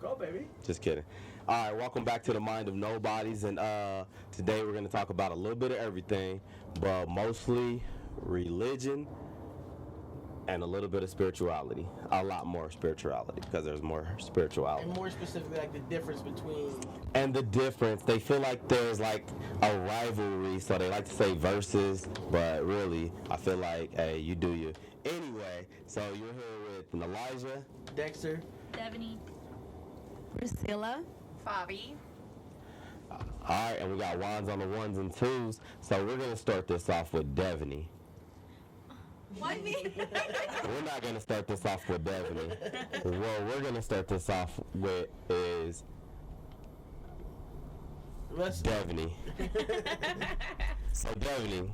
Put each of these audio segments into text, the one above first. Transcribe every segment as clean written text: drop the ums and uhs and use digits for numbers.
Go, baby. Just kidding. All right, welcome back to the Mind of Nobodies, and today we're going to talk about a little bit of everything, but mostly religion and a little bit of spirituality. A lot more spirituality because there's more spirituality. And more specifically, like the difference between. And the difference, they feel like there's like a rivalry, so they like to say versus, but really, I feel like, hey, you do you. Anyway, so you're here with Elijah, Dexter. Devaney. Priscilla. Fabi. Alright, and we got wands on the ones and twos. So we're gonna start this off with Devaney. Why me? We're not gonna start this off with Devaney. What we're gonna start this off with is Devaney. So Devaney,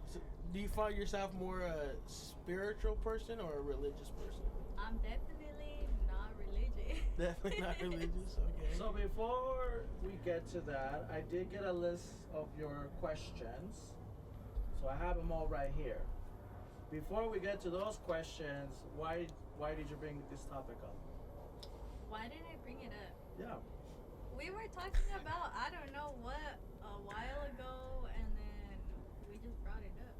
So do you find yourself more a spiritual person or a religious person? I'm definitely not religious. Definitely not religious. Okay. So before we get to that, I did get a list of your questions. So I have them all right here. Before we get to those questions, why did you bring this topic up? Why did I bring it up? Yeah. We were talking about I don't know what a while ago, and then we just brought it up.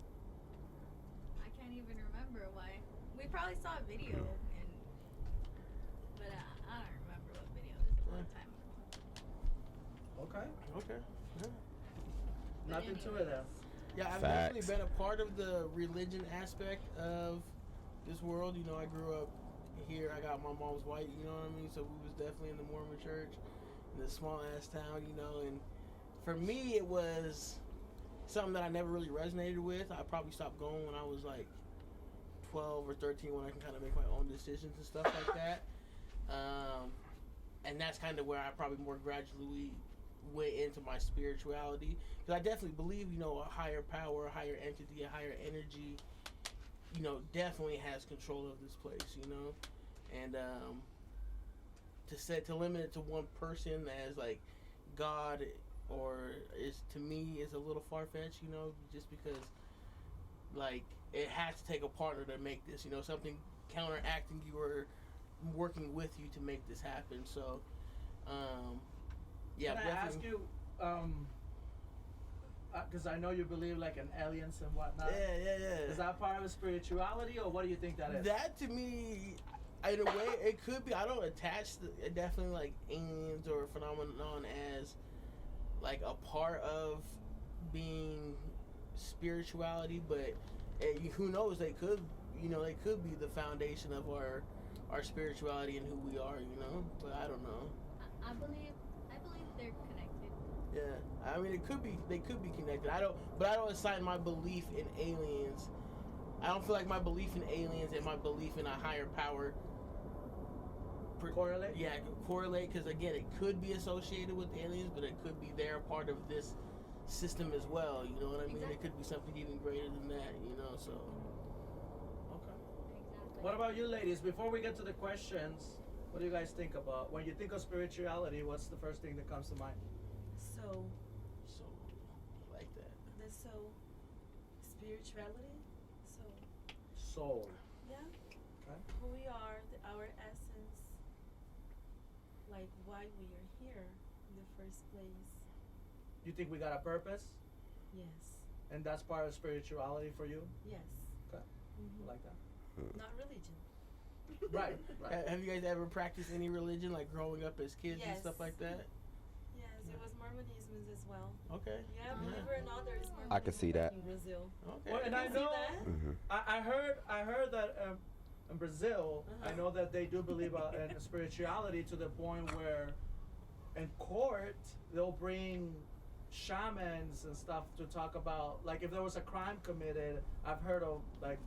I can't even remember why. We probably saw a video, but I don't remember what video. It was a long time ago. Okay. Okay. Yeah. But Nothing to it then. anyways, Yeah, I've Facts. definitely been a part of the religion aspect of this world. You know, I grew up here. I got my mom's white. You know what I mean? So we was definitely in the Mormon church in this small ass town. You know, and for me, it was something that I never really resonated with. I probably stopped going when I was like 12 or 13, when I can kind of make my own decisions and stuff like that. And that's kind of where I probably more gradually went into my spirituality, because I definitely believe, you know, a higher power, a higher entity, a higher energy, you know, definitely has control of this place, you know. And to limit it to one person as like God, or is, to me, is a little far-fetched, you know, just because like it has to take a partner to make this, you know, something counteracting you or working with you to make this happen. So yeah, Can I ask you, because I know you believe like in aliens and whatnot. Yeah. Is that part of spirituality, or what do you think that is? That to me, in a way, it could be. I don't attach definitely like aliens or phenomenon as like a part of being spirituality, but who knows? They could, you know, they could be the foundation of our spirituality and who we are, you know. But I don't know. I believe they're connected. Yeah, I mean, it could be. They could be connected. I don't assign my belief in aliens. I don't feel like my belief in aliens and my belief in a higher power Correlate? Yeah, correlate, because again, it could be associated with aliens, but it could be they're a part of this system as well. You know what I mean? Exactly. It could be something even greater than that. You know, so okay. Exactly. What about you, ladies? Before we get to the questions, what do you guys think about when you think of spirituality? What's the first thing that comes to mind? So, So I like that. spirituality. So, Soul. yeah, Okay. who we are, our essence, like why we are here in the first place. You think we got a purpose, Yes, and that's part of spirituality for you? yes. Okay. Mhm. I like that. Not religion. Right. Right. Have you guys ever practiced any religion, like growing up as kids and Yes. stuff like that? Yes, it was Mormonism as well. Okay. Yeah, believe it or not, there is Mormonism I could see that. in Brazil. Okay. Well, and I You see know that? I heard that in Brazil, I know that they do believe in spirituality to the point where in court they'll bring shamans and stuff to talk about, like, if there was a crime committed. I've heard of like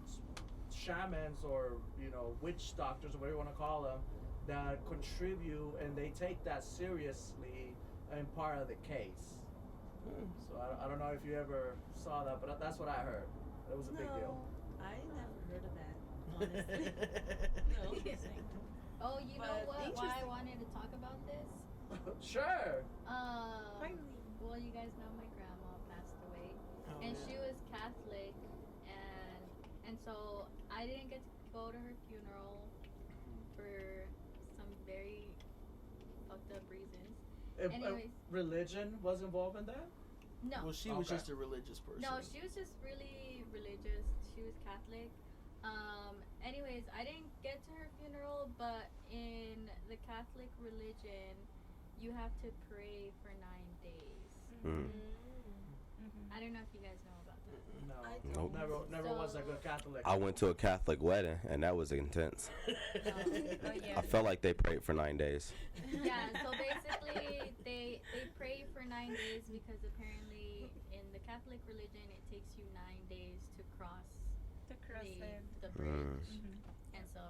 shamans, or you know, witch doctors, or whatever you want to call them, that contribute, and they take that seriously in part of the case. So I don't know if you ever saw that, but that's what I heard. It was a big deal. No, I never heard of that, honestly. No. Oh, you know But what? Why I interesting. wanted to talk about this? Sure. Finally. Well, you guys know my grandma passed away, Oh, and yeah. she was Catholic, and so I didn't get to go to her funeral for some very fucked up reasons. If, Anyways. religion was involved in that? No. Well, she was Okay. just a religious person. No, she was just really religious. She was Catholic. Anyways, I didn't get to her funeral, but in the Catholic religion, you have to pray for 9 days. Mm. I don't know if you guys know about that. No. I Nope. Never was a good Catholic. I went to a Catholic wedding, and that was intense. Oh yeah. I felt like they prayed for 9 days. Yeah, so basically they pray for 9 days because apparently in the Catholic religion it takes you 9 days to cross To cross it. the bridge. Mhm. And so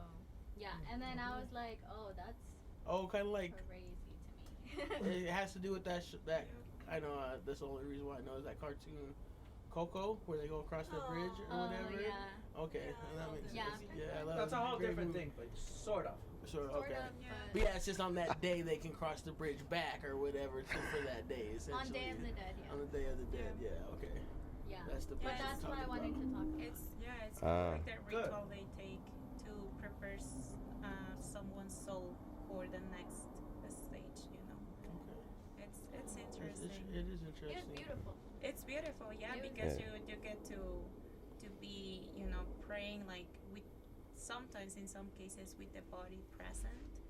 yeah, and then I was like, oh, that's Oh, kind of like crazy to me. it has to do with that. That I know. That's the only reason why I know is that cartoon, Coco, where they go across the bridge or Oh whatever. yeah. Okay, Yeah, that makes yeah. sense. Yeah, that That's was a whole great different movie. thing, but sort of. Sort of, Sort okay. of, Yeah. But yeah, it's just on that day they can cross the bridge back or whatever for that day. On Essentially. Day of the Dead, yeah. On the Day of the Dead, yeah. Okay. Yeah. That's the But bridge that's we're what I talking wanted about. to talk about. It's Ah. like the Good. ritual they take to prepare someone's soul for the next stage. You know, Okay. it's interesting. It is It interesting. was beautiful. It's beautiful, yeah, It was because Yeah. you get to be, you know, praying like with sometimes in some cases with the body present,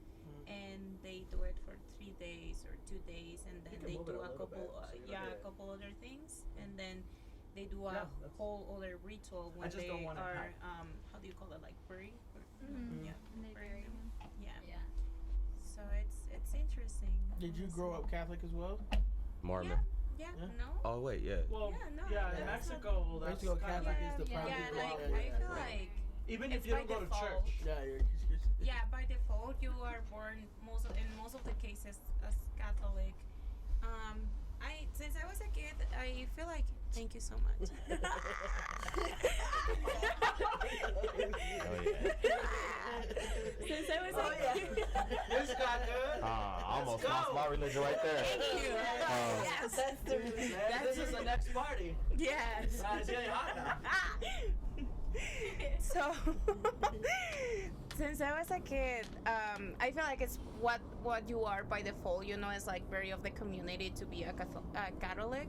and they do it for 3 days or 2 days, and then You can they move do it a a little couple, bit so you don't yeah, get a it. couple other things, and then they do a Yeah, that's- whole other ritual when just they don't want it are high. how do you call it, like bury? Mhm. Yeah, And they bury bury them. him. Yeah. Yeah. So it's interesting. Did you grow up honestly. Catholic as well? Mormon. Yeah. Yeah. No. Oh wait, yeah. Well, Yeah, no, yeah, in that's not- Mexico, that's Mexico kind of Catholic like, is the Yeah, primary. Yeah, yeah, like religion. I feel Right. like even it's if you by don't go to default. church. Yeah, you're. yeah, by default you are born in most of the cases as Catholic. Since I was a kid, I feel like thank you so much. Since I was a kid. This got good. I almost Let's lost go. my religion right there. Thank you. Yes, that's the Man, this is the next party. yes. It's getting hot now. So since I was a kid, I feel like it's what you are by default. You know, it's like very of the community to be a Catholic.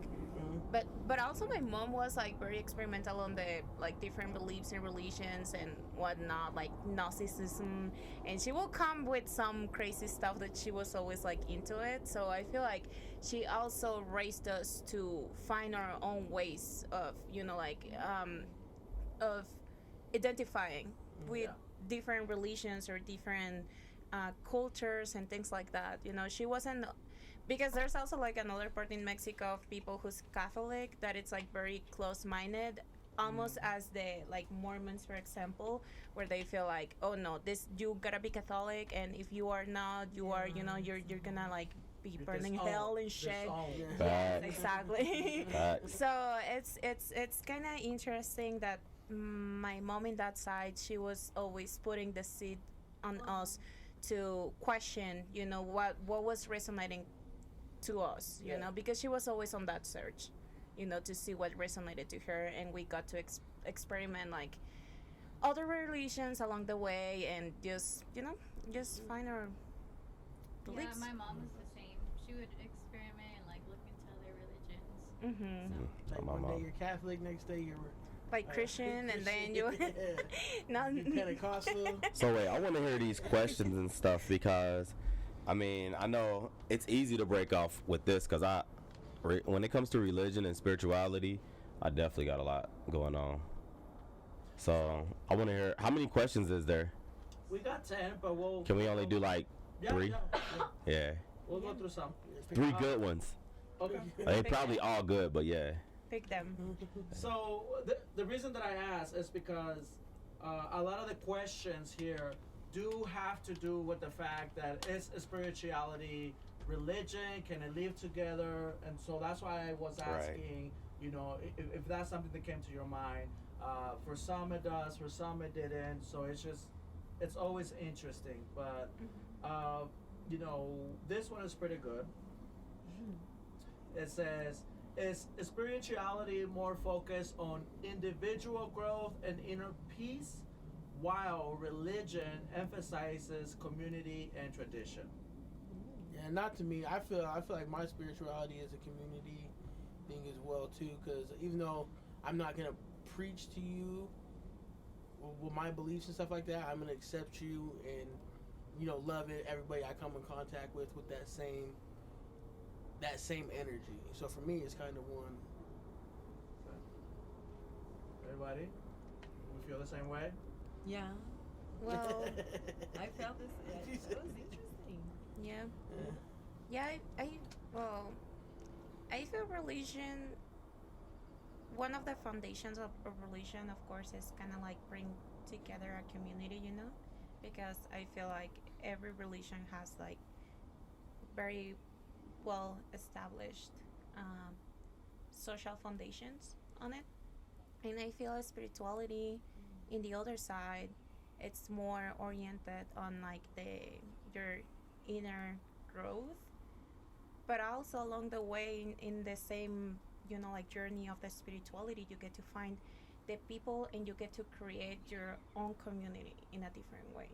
But also my mom was like very experimental on the like different beliefs and religions and whatnot, like Gnosticism, and she will come with some crazy stuff that she was always like into it. So I feel like she also raised us to find our own ways of, you know, like of identifying with Yeah. different religions or different cultures and things like that. You know, she wasn't, because there's also like another part in Mexico of people who's Catholic that it's like very close-minded, almost as the like Mormons, for example, where they feel like, oh no, this you gotta be Catholic, and if you are not, you are, you know, you're gonna like be burning hell and shit. Facts. Exactly. Facts. So it's kind of interesting that my mom in that side, she was always putting the seed on us to question, you know, what was resonating to us, you Yeah. know, because she was always on that search, you know, to see what resonated to her, and we got to experiment like other religions along the way, and just, you know, just find our Yeah, beliefs. my mom was the same. She would experiment and like look into other religions. Mm-hmm. So Like My one mom. day you're Catholic, next day you're Like Christian, and then you not you're Pentecostal. So wait, I want to hear these questions and stuff because, I mean, I know it's easy to break off with this because when it comes to religion and spirituality, I definitely got a lot going on. So I want to hear, how many questions is there? We got 10, but we'll. Can we only do like Yeah, 3? yeah. Yeah, We'll go through some. 3 good ones. Okay. They probably all good, but yeah. pick them. So the reason that I ask is because a lot of the questions here do have to do with the fact that is spirituality religion, can it live together, and so that's why I was Right. asking, you know, if that's something that came to your mind. For some it does, for some it didn't, so it's always interesting, but you know, this one is pretty good. It says, is spirituality more focused on individual growth and inner peace, while religion emphasizes community and tradition? Yeah, and not to me. I feel like my spirituality is a community thing as well too. Because even though I'm not gonna preach to you with my beliefs and stuff like that, I'm gonna accept you and love it. Everybody I come in contact with that same energy. So for me, it's kind of one. Everybody, we feel the same way. Yeah, Well, I felt this. It was interesting. yeah. Yeah, well, I feel religion, one of the foundations of religion, of course, is kind of like bring together a community, because I feel like every religion has like very well established social foundations on it. And I feel spirituality in the other side, it's more oriented on like your inner growth, but also along the way in the same like journey of the spirituality, you get to find the people and you get to create your own community in a different way,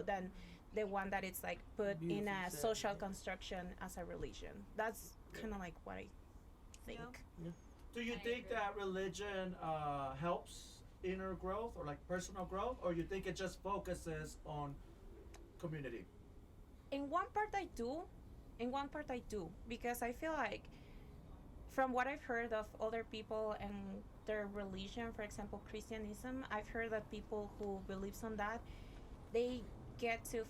than the one that it's like put in Beautifully a said, social yeah. construction as a religion. That's kind of like what I think. Yeah. Do you I think agree. that religion helps inner growth or like personal growth, or you think it just focuses on community? In one part I do, because I feel like from what I've heard of other people and their religion, for example Christianism, I've heard that people who believes on that, they get to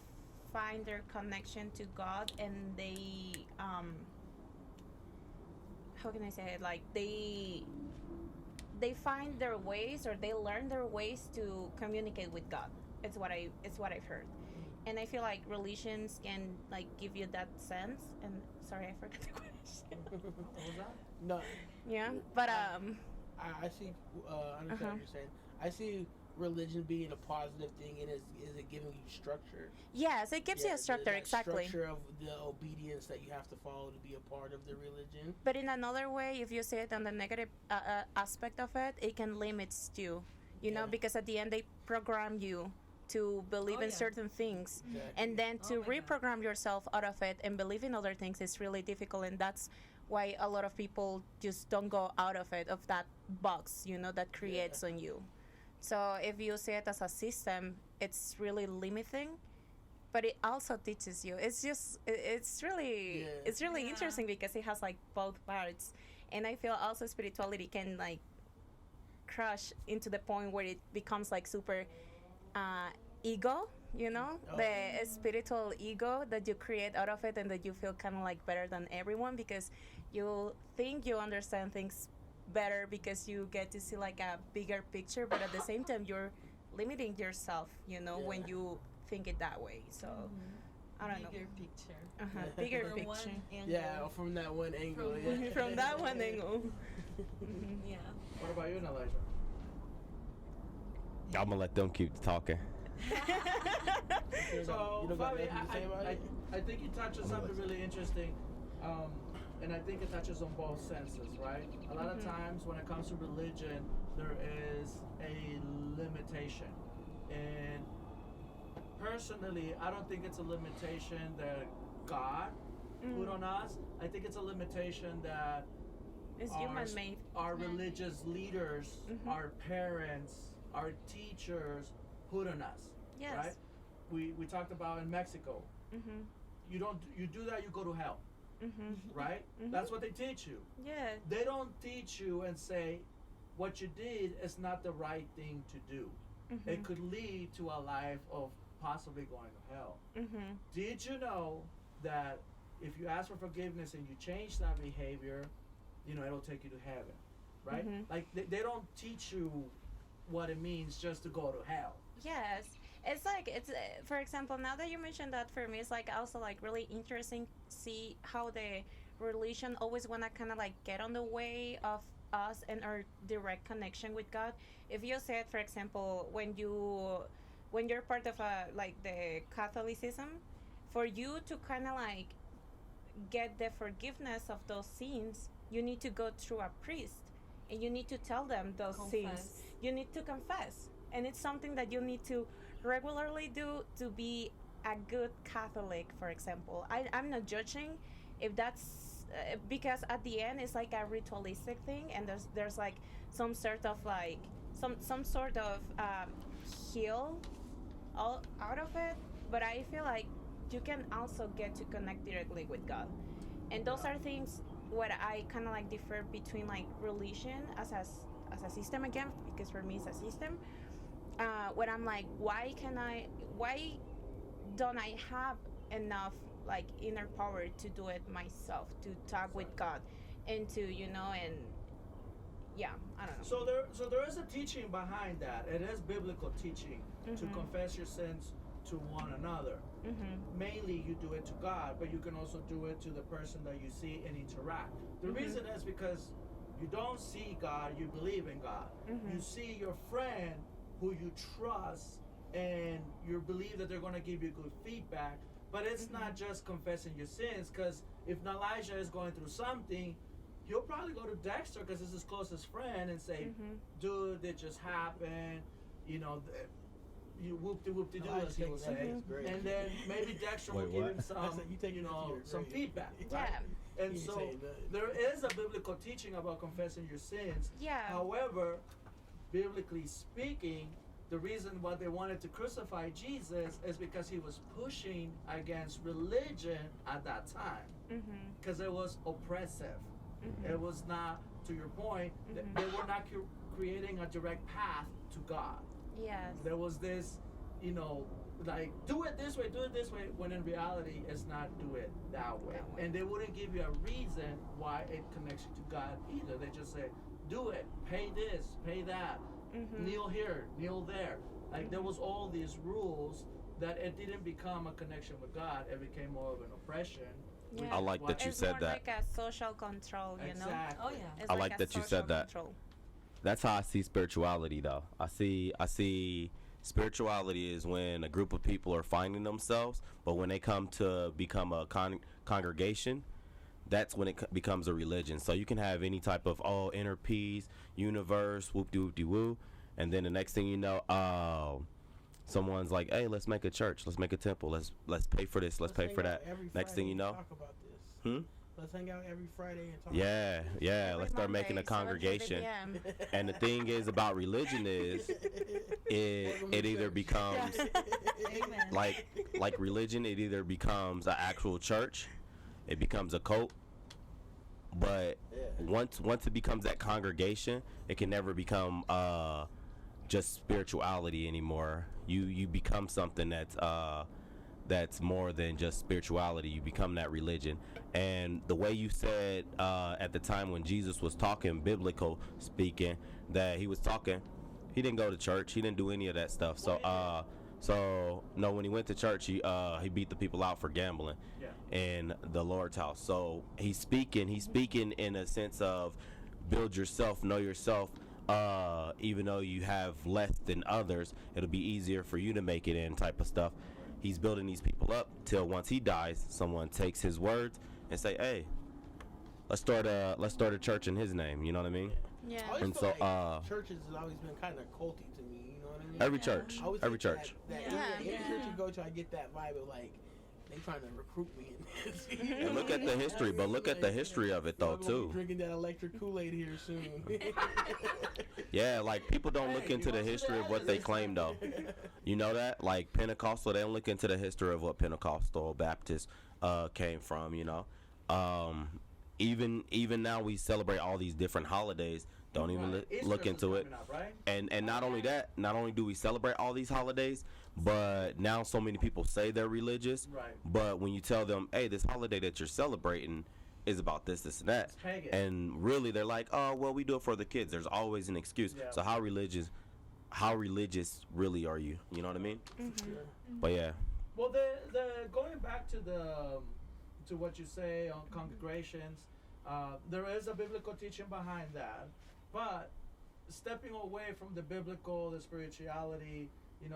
find their connection to God, and they how can I say it, like they find their ways, or they learn their ways to communicate with God. It's what I've heard. And I feel like religions can like give you that sense. And sorry, I forgot the question. What was that? No, Yeah, but I see. I understand what you're saying. I see religion being a positive thing, and is it giving you structure? yes, it gives you a structure, that exactly. Structure of the obedience that you have to follow to be a part of the religion. But in another way, if you see it on the negative aspect of it, it can limit you, Yeah. because at the end they program you to believe Oh, in yeah. certain things, Exactly. and then to Oh my God. reprogram yourself out of it and believe in other things is really difficult, and that's why a lot of people just don't go out of it, of that box, that creates on you. So if you see it as a system, it's really limiting, but it also teaches you. It's just it's really Yeah. it's really Yeah. interesting because it has like both parts, and I feel also spirituality can like crush into the point where it becomes like super ego, Oh. the spiritual ego that you create out of it, and that you feel kind of like better than everyone because you think you understand things better because you get to see like a bigger picture, but at the same time you're limiting yourself, when Yeah. you think it that way. So I don't know. Bigger picture. Bigger From picture. one angle. Yeah, from that one angle. From yeah. one- From that one angle. Yeah. What about you, Elijah? I'm gonna let them keep talking. So, you don't got Fabi, nothing to say about it? I think you touched on I'm something listening. really interesting, and I think it touches on both senses, right? A lot of times when it comes to religion, there is a limitation, and personally, I don't think it's a limitation that God put on us. I think it's a limitation that It's our human made. our religious leaders, our parents, our teachers put on us. Yes. Right? We talked about in Mexico. You do that, you go to hell. Right? That's what they teach you. Yeah. They don't teach you and say what you did is not the right thing to do. It could lead to a life of possibly going to hell. Did you know that if you ask for forgiveness and you change that behavior, it'll take you to heaven, right? Like they don't teach you what it means just to go to hell. Yes, it's like for example, now that you mentioned that, for me it's like also like really interesting see how the religion always want to kind of like get on the way of us and our direct connection with God. If you said, for example, when you're part of like the Catholicism, for you to kind of like get the forgiveness of those sins, you need to go through a priest and you need to tell them those sins. Confess. You need to confess, and it's something that you need to regularly do to be a good Catholic, for example. I'm not judging if that's because at the end it's like a ritualistic thing, and there's like some sort of like some sort of heal all out of it. But I feel like you can also get to connect directly with God, and those are things what I kind of like differ between like religion as a system again, because for me it's a system. When I'm like, why don't I have enough like inner power to do it myself, to talk with God, and to and yeah, I don't know. So there is a teaching behind that. It is biblical teaching to confess your sins to one another. Mainly you do it to God, but you can also do it to the person that you see and interact. The reason is because you don't see God, you believe in God. You see your friend who you trust and you believe that they're going to give you good feedback, but it's not just confessing your sins, because if Elijah is going through something, he'll probably go to Dexter because it's his closest friend and say, dude, it just happened, you whoop-de-whoop-de-doo, as he would say. And then maybe Dexter will give him some, some feedback. Yeah. Right? And so there is a biblical teaching about confessing your sins. Yeah. However, biblically speaking, the reason why they wanted to crucify Jesus is because he was pushing against religion at that time. Because it was oppressive. It was not, to your point, they were not creating a direct path to God. Yes. There was this, like, do it this way, when in reality, it's not do it that way. And they wouldn't give you a reason why it connects you to God either. They just say, do it, pay this, pay that, kneel here, kneel there. Like, there was all these rules that it didn't become a connection with God. It became more of an oppression. Yeah. I like that you it's said more that. like a social control, you know. Exactly. Oh yeah. It's I like a that you social said that. control. That's how I see spirituality, though. I see spirituality is when a group of people are finding themselves, but when they come to become a congregation, that's when it becomes a religion. So you can have any type of inner peace, universe, whoop de whoop de woo, and then the next thing you know, someone's like, hey, let's make a church, let's make a temple, let's pay for this, let's pay for that. Next thing you know, talk about this. Let's hang out every Friday and talk. Yeah, Every let's start making a Monday, 7:30 congregation. p.m. And the thing is about religion is it either becomes Amen. like religion, it either becomes an actual church, it becomes a cult, but once it becomes that congregation, it can never become just spirituality anymore. You become something that's more than just spirituality. You become that religion. And the way you said at the time when Jesus was talking, biblical speaking, that he was talking, he didn't go to church, he didn't do any of that stuff. So no, when he went to church, he beat the people out for gambling in the Lord's house. So he's speaking in a sense of build yourself, know yourself. Even though you have less than others, it'll be easier for you to make it in, type of stuff. He's building these people up till once he dies, someone takes his words and say, hey, let's start a church in his name. You know what I mean? Yeah. I always And feel so, like churches has always been kind of culty to me. You know what I mean? Every church, I always every think church. That Yeah. any church you go to, I get that vibe of like they trying to recruit me in this. And look at the history, but look at the history of it though I'm gonna be too. drinking that electric Kool-Aid here soon. Yeah, like people don't look into the history of what they claim though. You know that? Like Pentecostal, they don't look into the history of what Pentecostal Baptist came from, you know. Even now we celebrate all these different holidays. Don't even look into it. Up, right? And not only that, not only do we celebrate all these holidays, but now so many people say they're religious. Right. But when you tell them, hey, this holiday that you're celebrating is about this, and that, It's pagan. and really they're like, oh, well, we do it for the kids. There's always an excuse. Yeah. So how religious really are you? You know what I mean? But yeah. Well, the going back to what you say on congregations, there is a biblical teaching behind that, but stepping away from the biblical, the spirituality,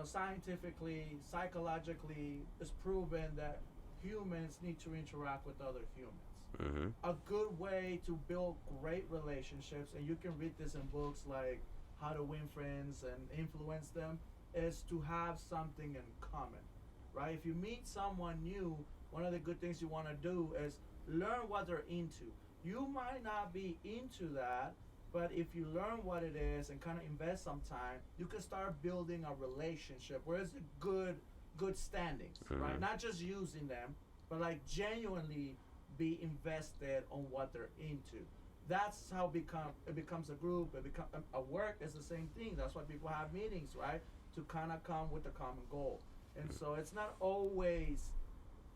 scientifically, psychologically, it's proven that humans need to interact with other humans. Mm-hmm. A good way to build great relationships, and you can read this in books like How to Win Friends and Influence Them, is to have something in common. right? If you meet someone new, one of the good things you want to do is learn what they're into. You might not be into that, but if you learn what it is and kind of invest some time, you can start building a relationship where it's a good standings, right? Not just using them, but like genuinely be invested on what they're into. That's how it becomes a group. It become a work is the same thing. That's why people have meetings, right? To kind of come with a common goal. And so it's not always.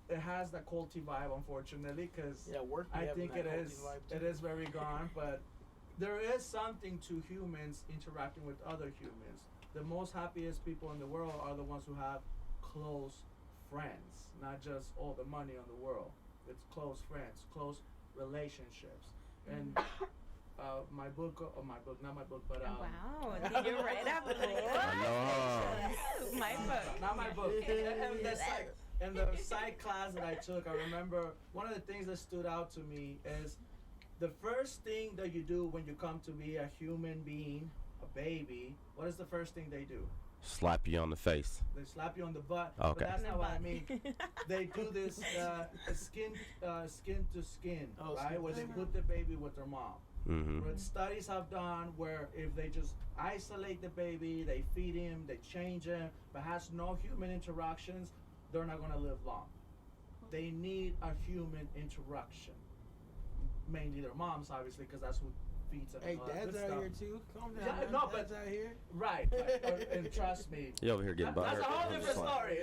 It has that culty vibe, unfortunately, because work. I think it is. It is very gone, but there is something to humans interacting with other humans. The most happiest people in the world are the ones who have close friends, not just all the money on the world. It's close friends, close relationships. And my book, not my book, but Wow, did you read a book? My book. not my book. In the psych class that I took, I remember one of the things that stood out to me is the first thing that you do when you come to be a human being, a baby. What is the first thing they do? Slap you on the face. They slap you on the butt. Okay. But that's not what I mean. They do this skin to skin, right? Where they put the baby with their mom. What studies have done where if they just isolate the baby, they feed him, they change him, but has no human interactions, they're not gonna live long. They need a human interaction. Mainly their moms, obviously, because that's who feeds them. Hey, all that dad's good out stuff. here too. Calm down. Yeah, man. no, Dad's but- out here. Right, and trust me. You over here getting That's butthurt. a whole different story.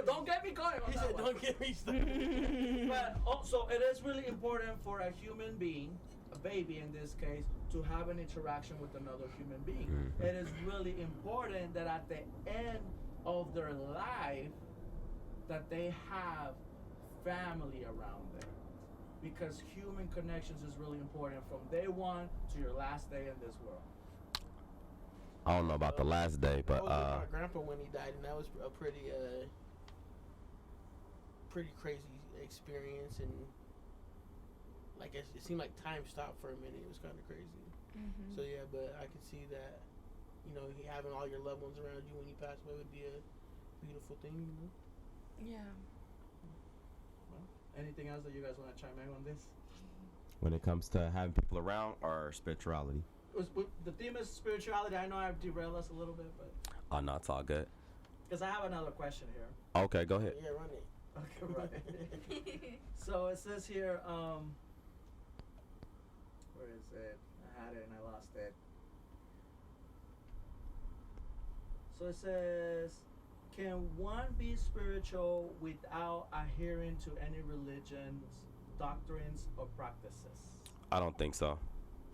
Don't get me going on He that said, one. "Don't get me started." But also, it is really important for a human being, a baby in this case, to have an interaction with another human being. It is really important that at the end of their life, that they have family around them. Because human connections is really important from day one to your last day in this world. I don't know about the last day, I but was with my grandpa when he died, and that was a pretty crazy experience. And like it seemed like time stopped for a minute. It was kind of crazy. So yeah, but I could see that, having all your loved ones around you when you pass away would be a beautiful thing. Yeah. Well, anything else that you guys want to chime in on this? when it comes to having people around or spirituality? The theme is spirituality. I know I've derailed us a little bit, but Oh, no, it's all good. because I have another question here. Okay, go ahead. Yeah, run it. Okay, right. So it says here, where is it? I had it and I lost it. So it says, can one be spiritual without adhering to any religion's doctrines or practices? I don't think so.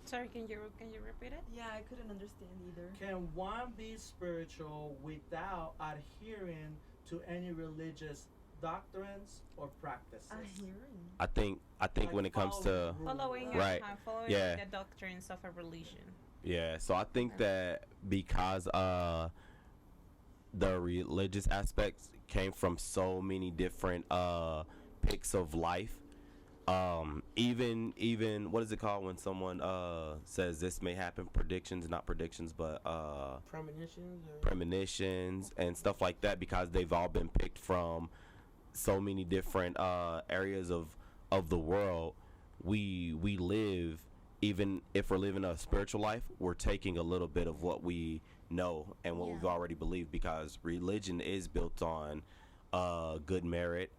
Sorry, can you repeat it? Yeah, I couldn't understand either. Can one be spiritual without adhering to any religious doctrines or practices? Hearing. I think Like when it comes to Following, Right. following Yeah. the doctrines of a religion. yeah, so I think that because the religious aspects came from so many different picks of life. Even what is it called when someone says this may happen? Predictions, not predictions, but Premonitions or premonitions and stuff like that, because they've all been picked from so many different areas of the world. We live, even if we're living a spiritual life, we're taking a little bit of what we know and what we've already believed, because religion is built on good merit,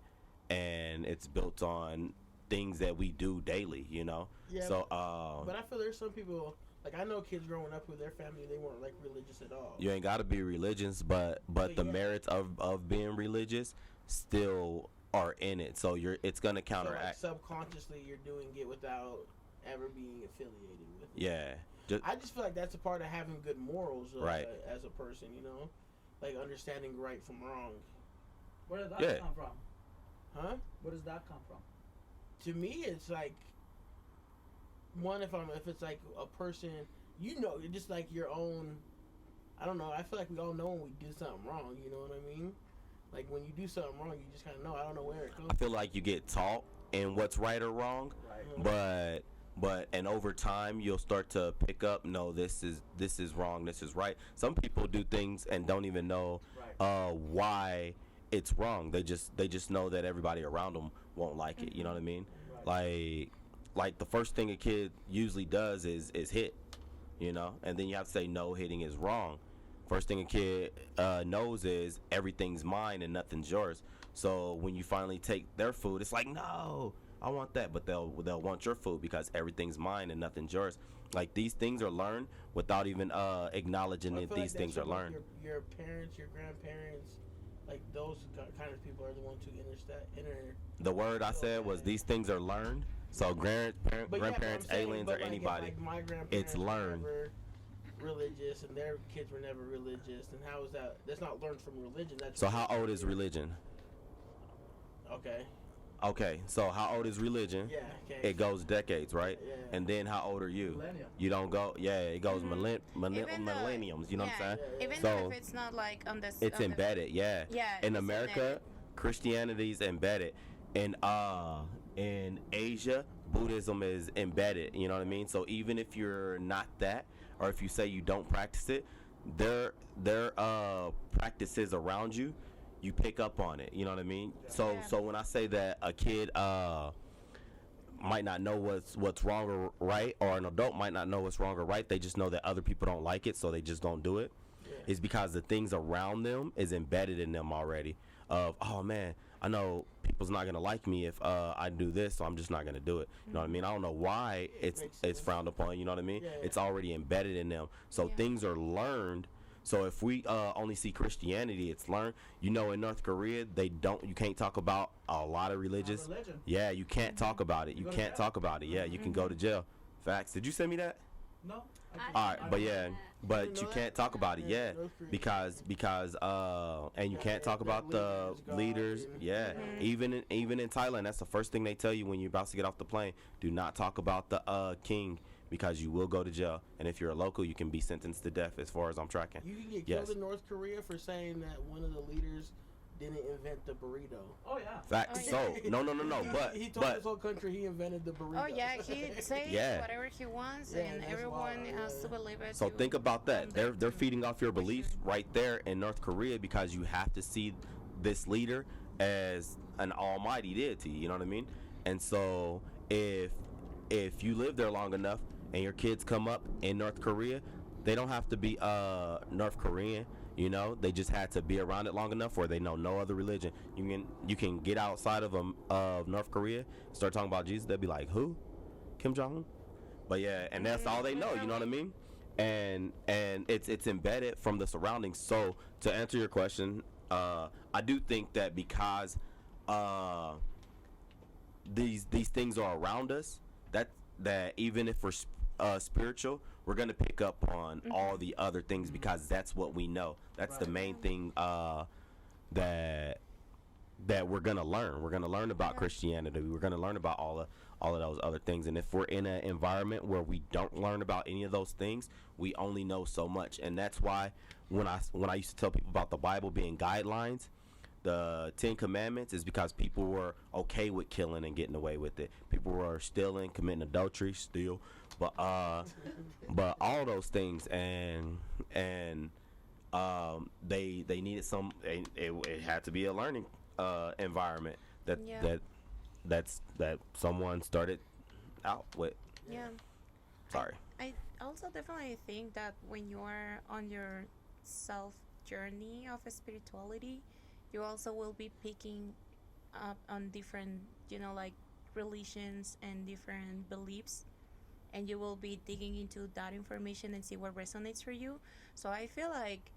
and it's built on things that we do daily, you know. Yeah, So but I feel there's some people, like I know kids growing up with their family, they weren't like religious at all. you ain't got to be religious, but the yeah. merits of being religious still are in it, so it's gonna So, like, counteract. subconsciously you're doing it without ever being affiliated with it. Yeah, I just feel like that's a part of having good morals, Right. As a person, like understanding right from wrong. Where did that Yeah. come from? Huh? Where does that come from? To me, it's like if it's like a person, just like your own. I don't know. I feel like we all know when we do something wrong. You know what I mean? Like when you do something wrong, you just kind of know. I don't know where it comes. I feel like you get taught in what's right or wrong, Right. but over time you'll start to pick up, no, this is wrong, this is right. Some people do things and don't even know Right. why it's wrong. They just know that everybody around them won't like it. You know what I mean? Like the first thing a kid usually does is hit, you know, and then you have to say no, hitting is wrong. First thing a kid knows is everything's mine and nothing's yours. So when you finally take their food, it's like, no, I want that, but they'll want your food because everything's mine and nothing's yours. Like these things are learned without even acknowledging I that feel these like things are that's what learned. Your parents, your grandparents, like those kind of people are the ones who enter. The word I said was these things are learned. So grandparents, aliens, or like, anybody, like my grandparents it's learned. were never religious, and their kids were never religious. And how is that? That's not learned from religion. That's So how old is religion? Okay. Okay, so how old is religion? Yeah. Okay. It goes decades, right? Yeah. And then how old are you? Millennium. You don't go. Yeah, it goes Even though- millenniums. You know what I'm saying? Even So, though if it's not like on the It's embedded. Yeah. Yeah, In it's America, embedded. Christianity's embedded. In Asia, Buddhism is embedded. You know what I mean? So even if you're not that, or if you say you don't practice it, their practices around you, you pick up on it. You know what I mean? So Yeah. so when I say that a kid might not know what's wrong or right, or an adult might not know what's wrong or right, they just know that other people don't like it, so they just don't do it. Yeah. Is because the things around them is embedded in them already. Of, oh man, I know people's not gonna like me if I do this, so I'm just not gonna do it. You know what I mean? I don't know why Makes it's sense. frowned upon. You know what I mean? Yeah. It's already embedded in them. So Yeah. things are learned. So if we only see Christianity, it's learned. You know, in North Korea, you can't talk about a lot of religious. religion. Yeah, you can't talk about it. You go to can't jail. talk about it. Yeah, you can go to jail. Facts. Did you send me that? No. All right, but yeah, didn't but know you that? can't talk about it, yeah, North Korea. because and you Yeah, can't talk the about the leaders, God, leaders, and- yeah. Even in Thailand, that's the first thing they tell you when you're about to get off the plane. Do not talk about the king because you will go to jail, and if you're a local, you can be sentenced to death. As far as I'm tracking. You can get Yes. killed in North Korea for saying that one of the leaders didn't invent the burrito. Oh yeah. Facts. Oh, yeah. So no, but he told but this whole country he invented the burrito. Oh yeah, he says Yeah. whatever he wants, Yeah, and that's everyone wild, has yeah. to believe it. So to think about that. come They're there to feeding off your beliefs question. right there in North Korea because you have to see this leader as an almighty deity. You know what I mean? And so if you live there long enough and your kids come up in North Korea, they don't have to be North Korean. You know, they just had to be around it long enough where they know no other religion. You can get outside of North Korea, start talking about Jesus. They'll be like, who? Kim Jong-un? But yeah, and that's all they know. You know what I mean? And it's embedded from the surroundings. So to answer your question, I do think that because these things are around us, that even if we're spiritual, we're gonna pick up on all the other things because that's what we know. That's the Right. main thing that we're gonna learn. We're gonna learn about Christianity. We're gonna learn about all of those other things. And if we're in an environment where we don't learn about any of those things, we only know so much. And that's why when I used to tell people about the Bible being guidelines, the 10 Commandments is because people were okay with killing and getting away with it. People were stealing, committing adultery, steal, but all those things, and they needed some. It had to be a learning environment that Yeah. that someone started out with. Yeah. Sorry. I also definitely think that when you are on your self journey of spirituality, you also will be picking up on different, like religions and different beliefs, and you will be digging into that information and see what resonates for you. So I feel like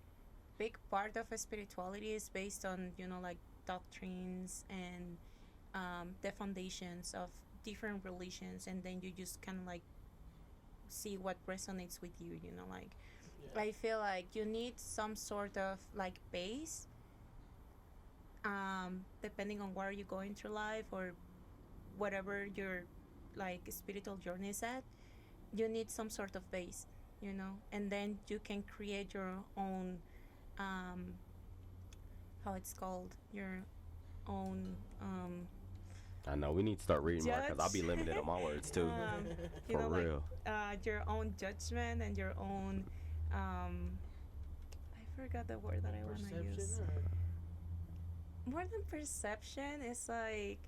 big part of spirituality is based on, like doctrines and the foundations of different religions, and then you just kind of like see what resonates with you, like Yeah. I feel like you need some sort of like base, depending on where you're going through life or whatever your like spiritual journey is at. You need some sort of base, and then you can create your own how it's called, your own I know we need to start reading more because I'll be Judge. limited on my words too. you For know, real. like your own judgment and your own I forgot the word that I want to use. Perception or more than perception, it's like,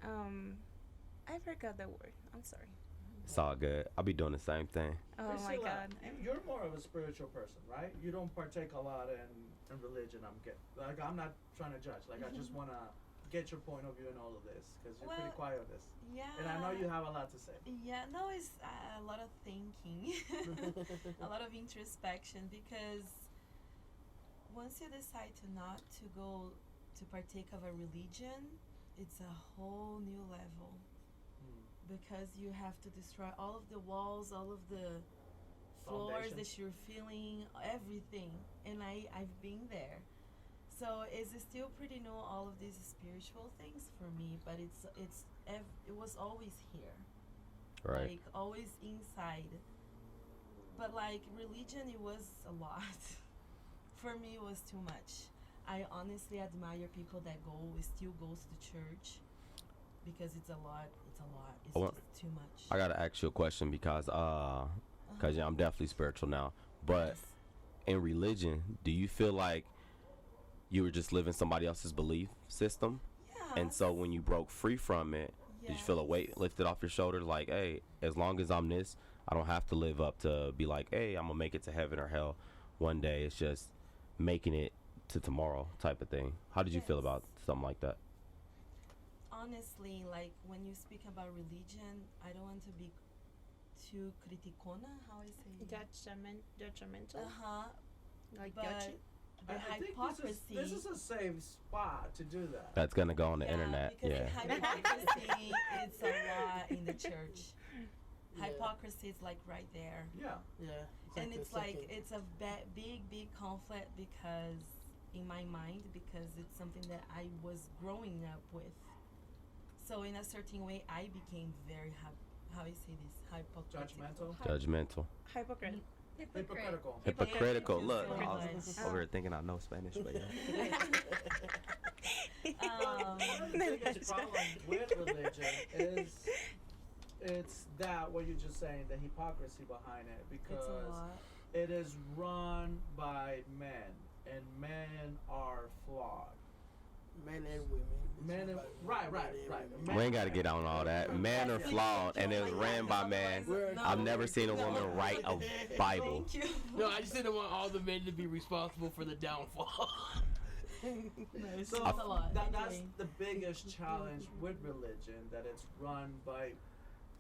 I forgot the word. I'm sorry. It's all good. I'll be doing the same thing. Oh my Priscilla, God. you're more of a spiritual person, right? You don't partake a lot in religion. I'm not trying to judge. Like I just want to get your point of view in all of this because you're pretty Well, quiet on this, Yeah. and I know you have a lot to say. Yeah, no, it's a lot of thinking, a lot of introspection because once you decide to not to go to partake of a religion, it's a whole new level because you have to destroy all of the walls, all of the floors Foundation. that you're feeling, everything. And I've been there. So it's still pretty new all of these spiritual things for me, but it was always here. Right. Like always inside. But like religion it was a lot. For me it was too much. I honestly admire people that still goes to church because it's a lot. It's I want- just too much. I gotta ask you a question because yeah, I'm definitely spiritual now. But Yes. in religion, do you feel like you were just living somebody else's belief system? And so when you broke free from it, did you feel a weight lifted off your shoulders? Like, hey, as long as I'm this, I don't have to live up to be like, hey, I'm gonna make it to heaven or hell one day. It's just making it to tomorrow type of thing. How did you feel Yes. about something like that? Honestly, like when you speak about religion, I don't want to be too criticona, how I say Judgmental. Uh-huh. Like But judgy. the I think hypocrisy this is a safe spot to do that. That's gonna go on the internet. Because Yeah. the hypocrisy it's a lot in the church. Yeah. Hypocrisy is like right there. Yeah. Yeah. And the it's like second- it's a big conflict because in my mind because it's something that I was growing up with. So in a certain way I became very how I say this hypocritical. Judgmental. Judgmental. Hypocrite. Hypocritical. Hypocritical. you Look, so I much. was over here thinking I know Spanish, but yeah. One of the biggest problems with religion is it's that what you're just saying, the hypocrisy behind it, It's because a lot. it is run by men, and men are flawed. men and women. Men and right. We ain't gotta get on all that. Men are flawed, and it was ran by man. I've never seen a woman write a Bible. Thank you. No, I just didn't want all the men to be responsible for the downfall. No, it's So a lot. that's Anyway. the biggest challenge with religion, that it's run by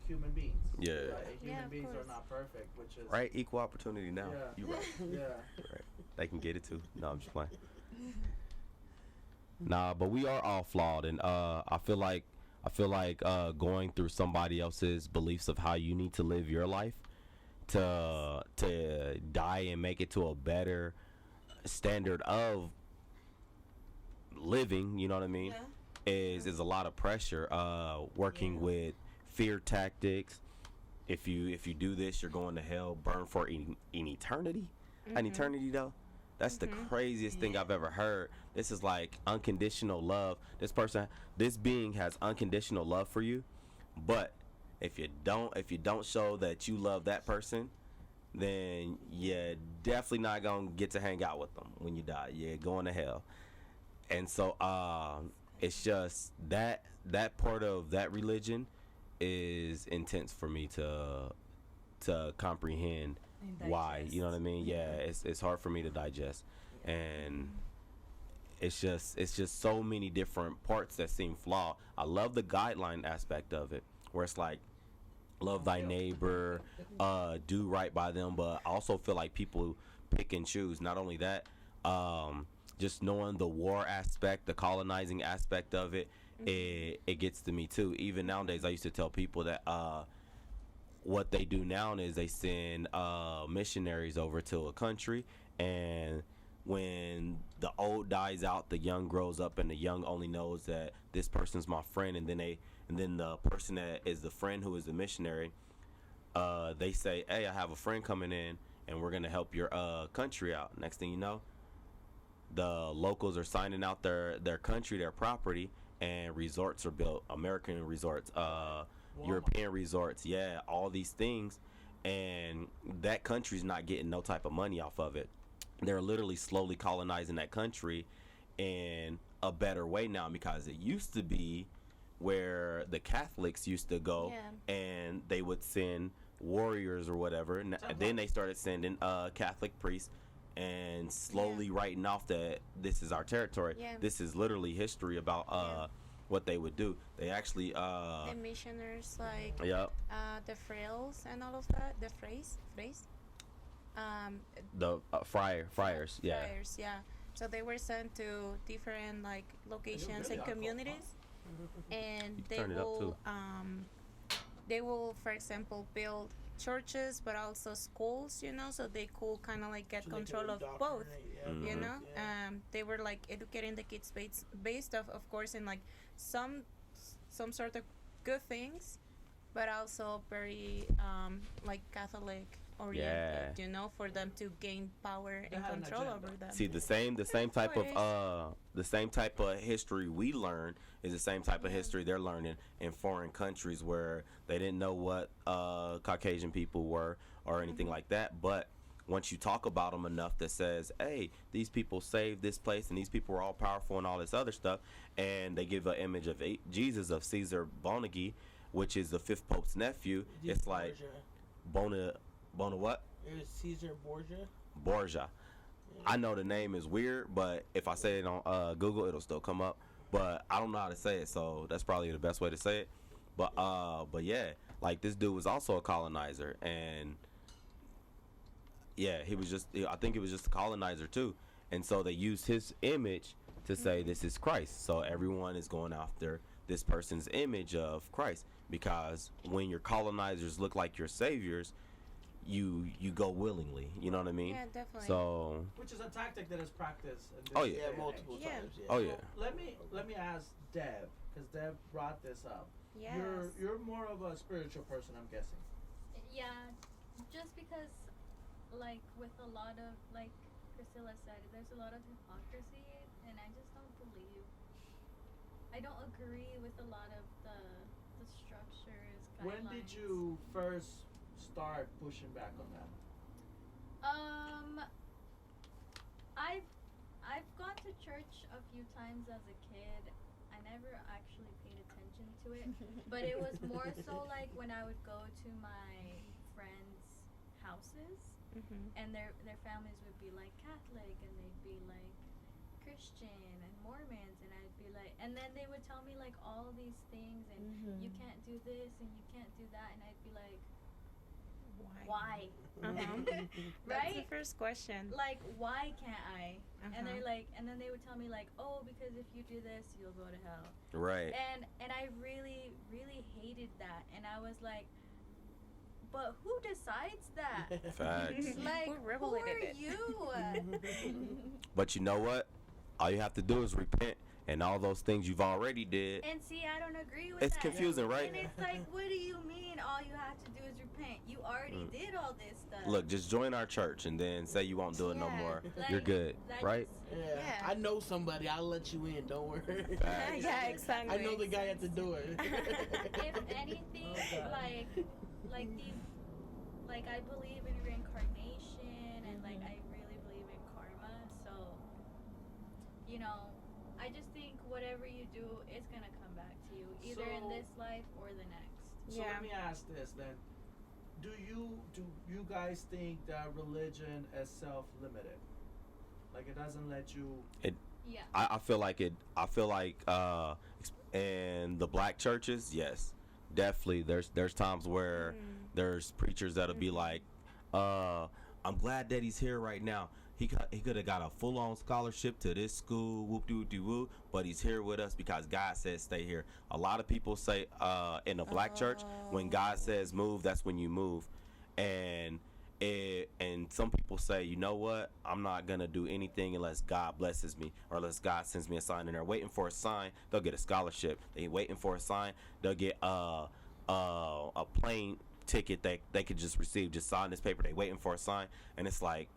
human beings. Yeah. Right? Yeah, Human of beings course. are not perfect, which is Right? Equal opportunity now. Yeah. You right. Yeah. Right. They can get it too. No, I'm just playing. Nah, but we are all flawed, and I feel like going through somebody else's beliefs of how you need to live your life to die and make it to a better standard of living. You know what I mean? Yeah. Is a lot of pressure. Working Yeah. with fear tactics. If you do this, you're going to hell. Burn for in eternity. An eternity though. That's the craziest thing Yeah. I've ever heard. This is like unconditional love. This being has unconditional love for you, but if you don't show that you love that person, then you're definitely not gonna get to hang out with them when you die. You're going to hell. And so it's just that part of that religion is intense for me to comprehend. And Why, you know what I digest. mean? Yeah, it's hard for me to digest, and it's just so many different parts that seem flawed. I love the guideline aspect of it, where it's like love thy neighbor, do right by them, but I also feel like people pick and choose. Not only that, just knowing the war aspect, the colonizing aspect of it, it gets to me too. Even nowadays, I used to tell people that what they do now is they send missionaries over to a country, and when the old dies out, the young grows up, and the young only knows that this person's my friend, and then the person that is the friend who is the missionary, they say, hey, I have a friend coming in, and we're gonna help your country out. Next thing you know, the locals are signing out their country, their property, and resorts are built, American resorts, European resorts, yeah, all these things, and that country's not getting no type of money off of it. They're literally slowly colonizing that country, and a better way now, because it used to be where the Catholics used to go and they would send warriors or whatever, and then they started sending Catholic priests and slowly writing off that this is our territory. This is literally history about what they would do. They actually the missioners, like the frails and all of that, the frays, the friars, so they were sent to different like locations and communities, and they will for example build churches but also schools, so they could kind of like get control of both, they were like educating the kids based of course in like some sort of good things, but also very like Catholic oriented, for them to gain power and control over them. See, the same type of history we learn is the same type of history they're learning in foreign countries where they didn't know what Caucasian people were or anything like that. But once you talk about them enough that says, hey, these people saved this place and these people were all powerful and all this other stuff, and they give an image of Jesus, of Caesar Bonagi, which is the fifth pope's nephew, it's like Bona what? It was Caesar Borgia. I know the name is weird, but if I say it on Google, it'll still come up. But I don't know how to say it, so that's probably the best way to say it. But yeah, like this dude was also a colonizer, and yeah, I think he was just a colonizer too. And so they used his image to say this is Christ. So everyone is going after this person's image of Christ, because when your colonizers look like your saviors, you go willingly, you know what I mean? Yeah, definitely. So, which is a tactic that is practiced. Multiple times. Oh yeah. Let me ask Deb, because Deb brought this up. Yes. You're more of a spiritual person, I'm guessing. Yeah, just because, like, with a lot of, like Priscilla said, there's a lot of hypocrisy, and I just don't believe. I don't agree with a lot of the structures, guidelines. When did you first start pushing back on that? I've gone to church a few times as a kid. I never actually paid attention to it, but it was more so like when I would go to my friends' houses, and their families would be like Catholic, and they'd be like Christian and Mormons, and I'd be like, and then they would tell me like all these things, and you can't do this and you can't do that, and I'd be like, why? Right? That's the first question. Like, why can't I? And they're like, and then they would tell me like, oh, because if you do this, you'll go to hell. Right. And I really, really hated that, and I was like, but who decides that? Facts. Like, who are you? But you know what? All you have to do is repent, and all those things you've already did. And see, I don't agree with it's that. It's confusing, right? And it's like, what do you mean all you have to do is repent? You already did all this stuff. Look, just join our church and then say you won't do it no more. Like, you're good, right? Yeah. I know somebody. I'll let you in. Don't worry. Yeah, exactly. I know the guy at the door. If anything, like these, like I believe in reincarnation, and like I really believe in karma. So, I just think whatever you do, it's gonna come back to you, either in this life or the next. So let me ask this then: Do you guys think that religion is self-limited? Like it doesn't let you? Yeah. I feel like it. I feel like in the black churches, yes, definitely. There's times where there's preachers that'll be like, I'm glad that he's here right now. He could have got a full-on scholarship to this school, whoop-de-whoop-de-whoop, but he's here with us because God says stay here. A lot of people say in the black church, when God says move, that's when you move. And some people say, you know what, I'm not going to do anything unless God blesses me or unless God sends me a sign. And they're waiting for a sign, they'll get a scholarship. They're waiting for a sign, they'll get a plane ticket that they could just receive. Just sign this paper, they waiting for a sign. And it's like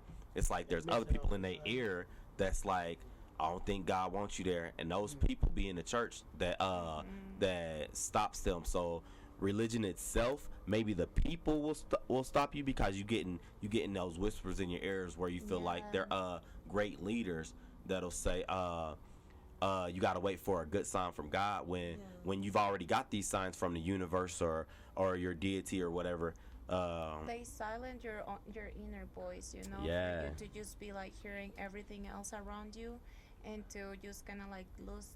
there's other people in their ear that's like, I don't think God wants you there, and those people be in the church that stops them. So religion itself, maybe the people will stop you because you getting those whispers in your ears where you feel like they're great leaders that'll say you got to wait for a good sign from God when you've already got these signs from the universe or your deity or whatever. They silence your inner voice, you know, Yeah. for you to just be like hearing everything else around you, and to just kind of like lose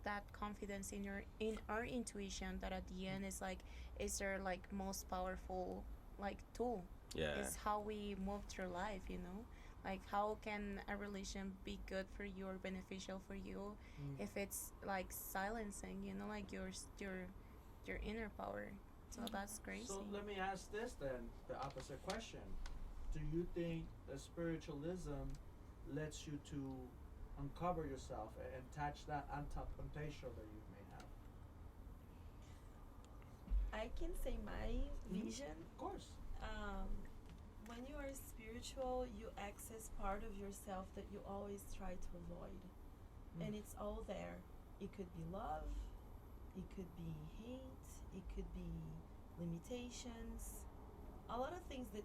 that confidence in our intuition that at the end is their like most powerful like tool. Yeah. Is how we move through life, you know. Like how can a religion be good for you or beneficial for you if it's like silencing, you know, like your inner power. So that's crazy. So let me ask this then, the opposite question. Do you think that spiritualism lets you to uncover yourself and touch that untapped potential that you may have? I can say my vision. Of course. When you are spiritual, you access part of yourself that you always try to avoid. And it's all there. It could be love, it could be hate, it could be limitations. A lot of things that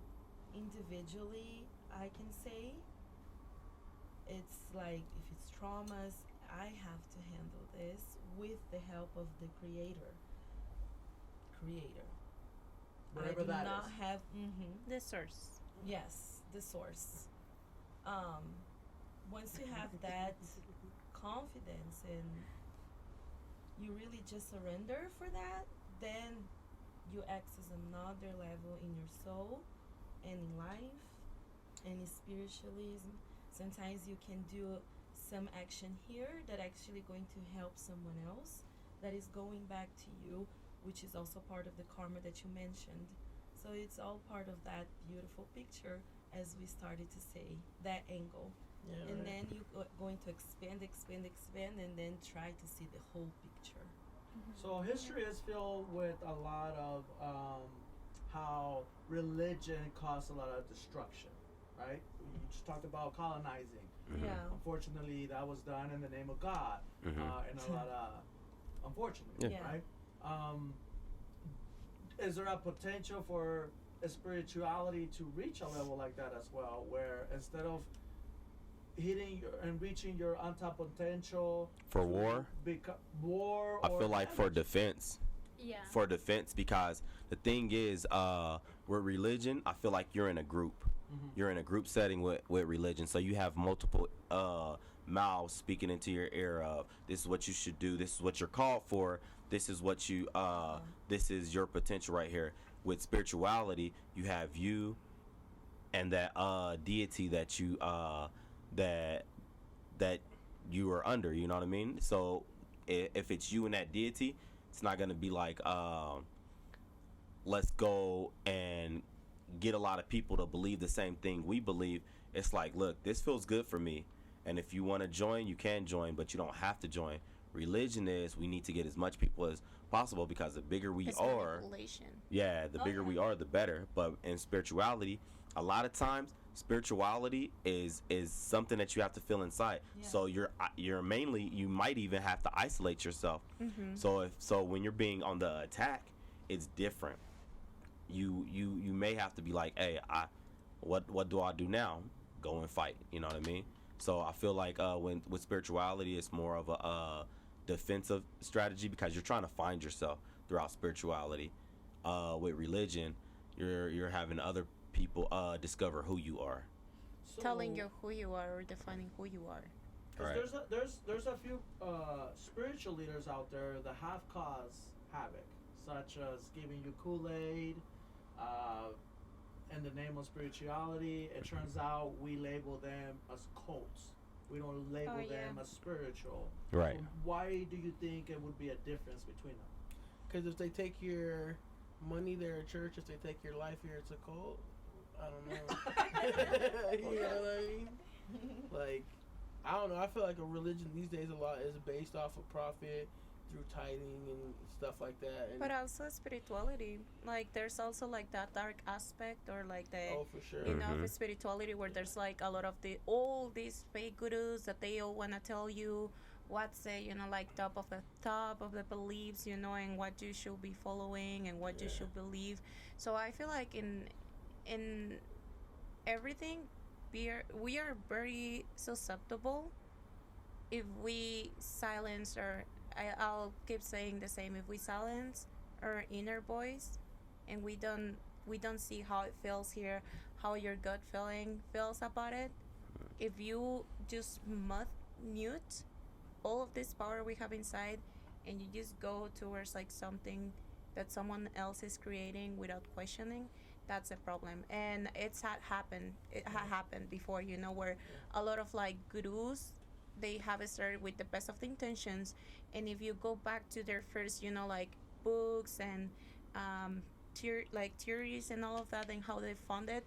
individually I can say. It's like if it's traumas, I have to handle this with the help of the creator. Whatever I do that not is. have The source. yes, the source. Once you have that confidence and you really just surrender for that, then you access another level in your soul and in life and in spiritualism. Sometimes you can do some action here that actually going to help someone else that is going back to you, which is also part of the karma that you mentioned. So it's all part of that beautiful picture, as we started to say, that angle. Yeah, And right. then you're going to expand, and then try to see the whole picture. So history is filled with a lot of how religion caused a lot of destruction, right? You just talked about colonizing. Yeah. Unfortunately, that was done in the name of God, and a lot of unfortunately, Yeah. right? Is there a potential for a spirituality to reach a level like that as well, where instead of hitting and reaching your untapped potential For to war? war, I or feel like for damage? defense. Yeah. For defense, because the thing is, with religion, I feel like you're in a group. You're in a group setting with religion, so you have multiple mouths speaking into your ear of this is what you should do, this is what you're called for, this is what you this is your potential right here. With spirituality, you have you and that deity that you that you are under, you know what I mean? So if it's you and that deity, it's not gonna be like let's go and get a lot of people to believe the same thing we believe. It's like, look, this feels good for me, and if you want to join, you can join, but you don't have to join. Religion is we need to get as much people as possible, because the bigger we It's are, manipulation. yeah, the bigger we are, the better. But in spirituality, a lot of times spirituality is something that you have to feel inside. Yeah. So you're mainly, you might even have to isolate yourself. So when you're being on the attack, it's different. You may have to be like, hey, what do I do now? Go and fight. You know what I mean? So I feel like when with spirituality, it's more of a defensive strategy, because you're trying to find yourself throughout spirituality. With religion, you're having other people discover who you are. So, Telling you who you are or defining who you are. 'cause Right. there's a few spiritual leaders out there that have caused havoc, such as giving you Kool-Aid, in the name of spirituality. It turns out we label them as cults. We don't label Oh, yeah. them as spiritual. Right. So why do you think it would be a difference between them? Because if they take your money, they're a church. If they take your life here, it's a cult. I don't know. You know what I mean? Like, I don't know. I feel like a religion these days a lot is based off of profit through tithing and stuff like that. And But also spirituality. Like there's also like that dark aspect, or like the oh, for sure. you know, of spirituality, where there's like a lot of all these fake gurus that they all wanna tell you what's the, you know, like top of the beliefs, you know, and what you should be following and what you should believe. So I feel like in everything we are very susceptible if we silence, or I'll keep saying the same, if we silence our inner voice and we don't see how it feels here, how your gut feeling feels about it, if you just mute all of this power we have inside, and you just go towards like something that someone else is creating without questioning, that's a problem. And it had happened before, where a lot of like gurus, they have started with the best of the intentions, and if you go back to their first, like books and um theories and all of that, and how they funded,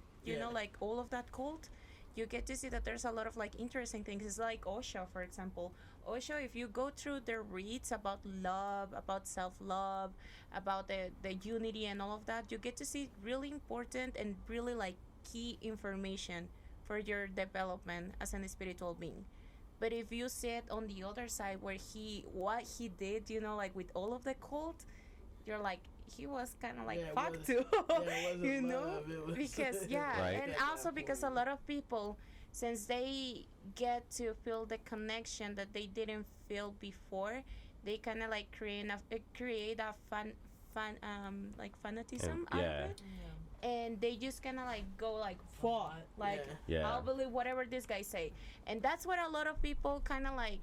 like all of that cult, you get to see that there's a lot of like interesting things. It's like Osho, for example. Osho, if you go through the reads about love, about self-love, about the unity and all of that, you get to see really important and really like key information for your development as an spiritual being. But if you sit on the other side, where what he did, like with all of the cult, you're like, he was kind of like fucked too. It wasn't love, it was Because Right. and also because a lot of people, since they get to feel the connection that they didn't feel before, they kind of like create a like fanatism out of it, and they just kind of like go like fuck, like Yeah. I'll believe whatever this guy say. And that's what a lot of people kind of like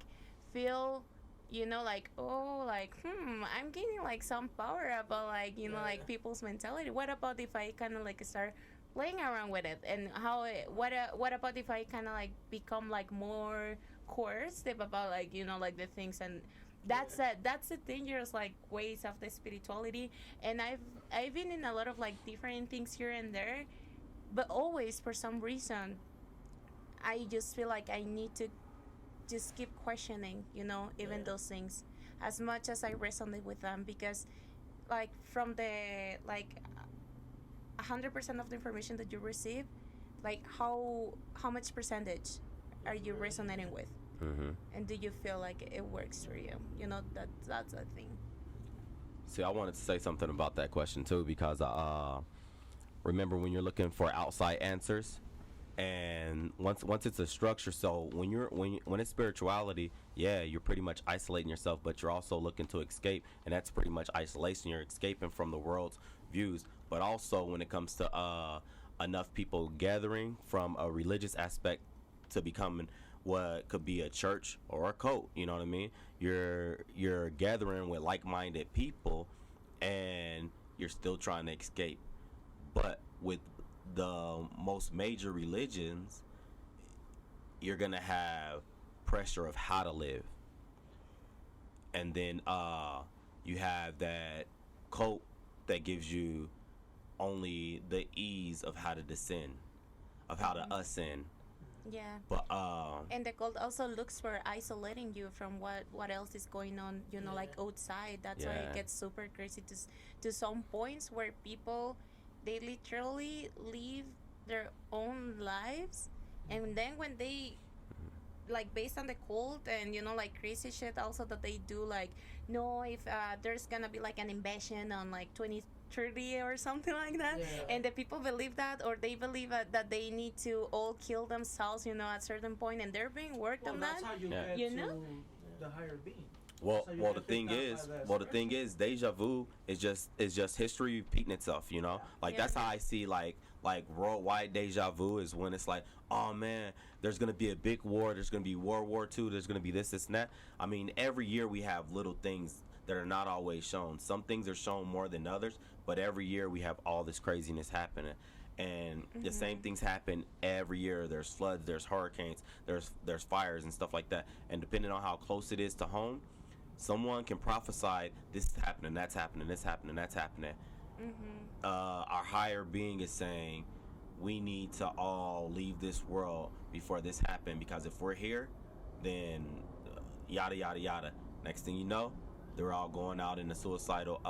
feel, like, oh, like I'm gaining like some power about like like people's mentality. What about if I kind of like start playing around with it, and what about if I kind of like become like more coercive about like like the things. And that's the dangerous like ways of the spirituality. And I've been in a lot of like different things here and there, but always for some reason I just feel like I need to just keep questioning, even those things, as much as I resonate with them. Because like from the like 100% of the information that you receive, like how much percentage are you resonating with? Mm-hmm. And do you feel like it works for you? That's a thing. See, I wanted to say something about that question too, because remember when you're looking for outside answers, and once it's a structure. So when it's spirituality, you're pretty much isolating yourself, but you're also looking to escape, and that's pretty much isolation. You're escaping from the world's views. But also when it comes to enough people gathering from a religious aspect to becoming what could be a church or a cult, you know what I mean? You're gathering with like-minded people, and you're still trying to escape. But with the most major religions, you're gonna have pressure of how to live, and then you have that cult that gives you only the ease of how to descend, of how to ascend. Yeah. But And the cult also looks for isolating you from what else is going on, like outside. That's why it gets super crazy to some points where people, they literally live their own lives, and then when they like, based on the cult and like crazy shit also that they do, like, no, if there's gonna be like an invasion on like 2030 or something like that, and the people believe that, or they believe that they need to all kill themselves at a certain point, and they're being worked on that's that. how you get to the higher being. Well, So you well, get the thing picked up is, by the deja vu is just history repeating itself. Like that's how I see like worldwide deja vu is when it's like, oh man, there's gonna be a big war. There's gonna be World War II. There's gonna be this and that. I mean, every year we have little things that are not always shown. Some things are shown more than others, but every year we have all this craziness happening. And the same things happen every year. There's floods, there's hurricanes, there's fires and stuff like that. And depending on how close it is to home, someone can prophesy this is happening, that's happening, this happening, that's happening. Our higher being is saying we need to all leave this world before this happened, because if we're here, then yada yada yada. Next thing you know, they're all going out in a suicidal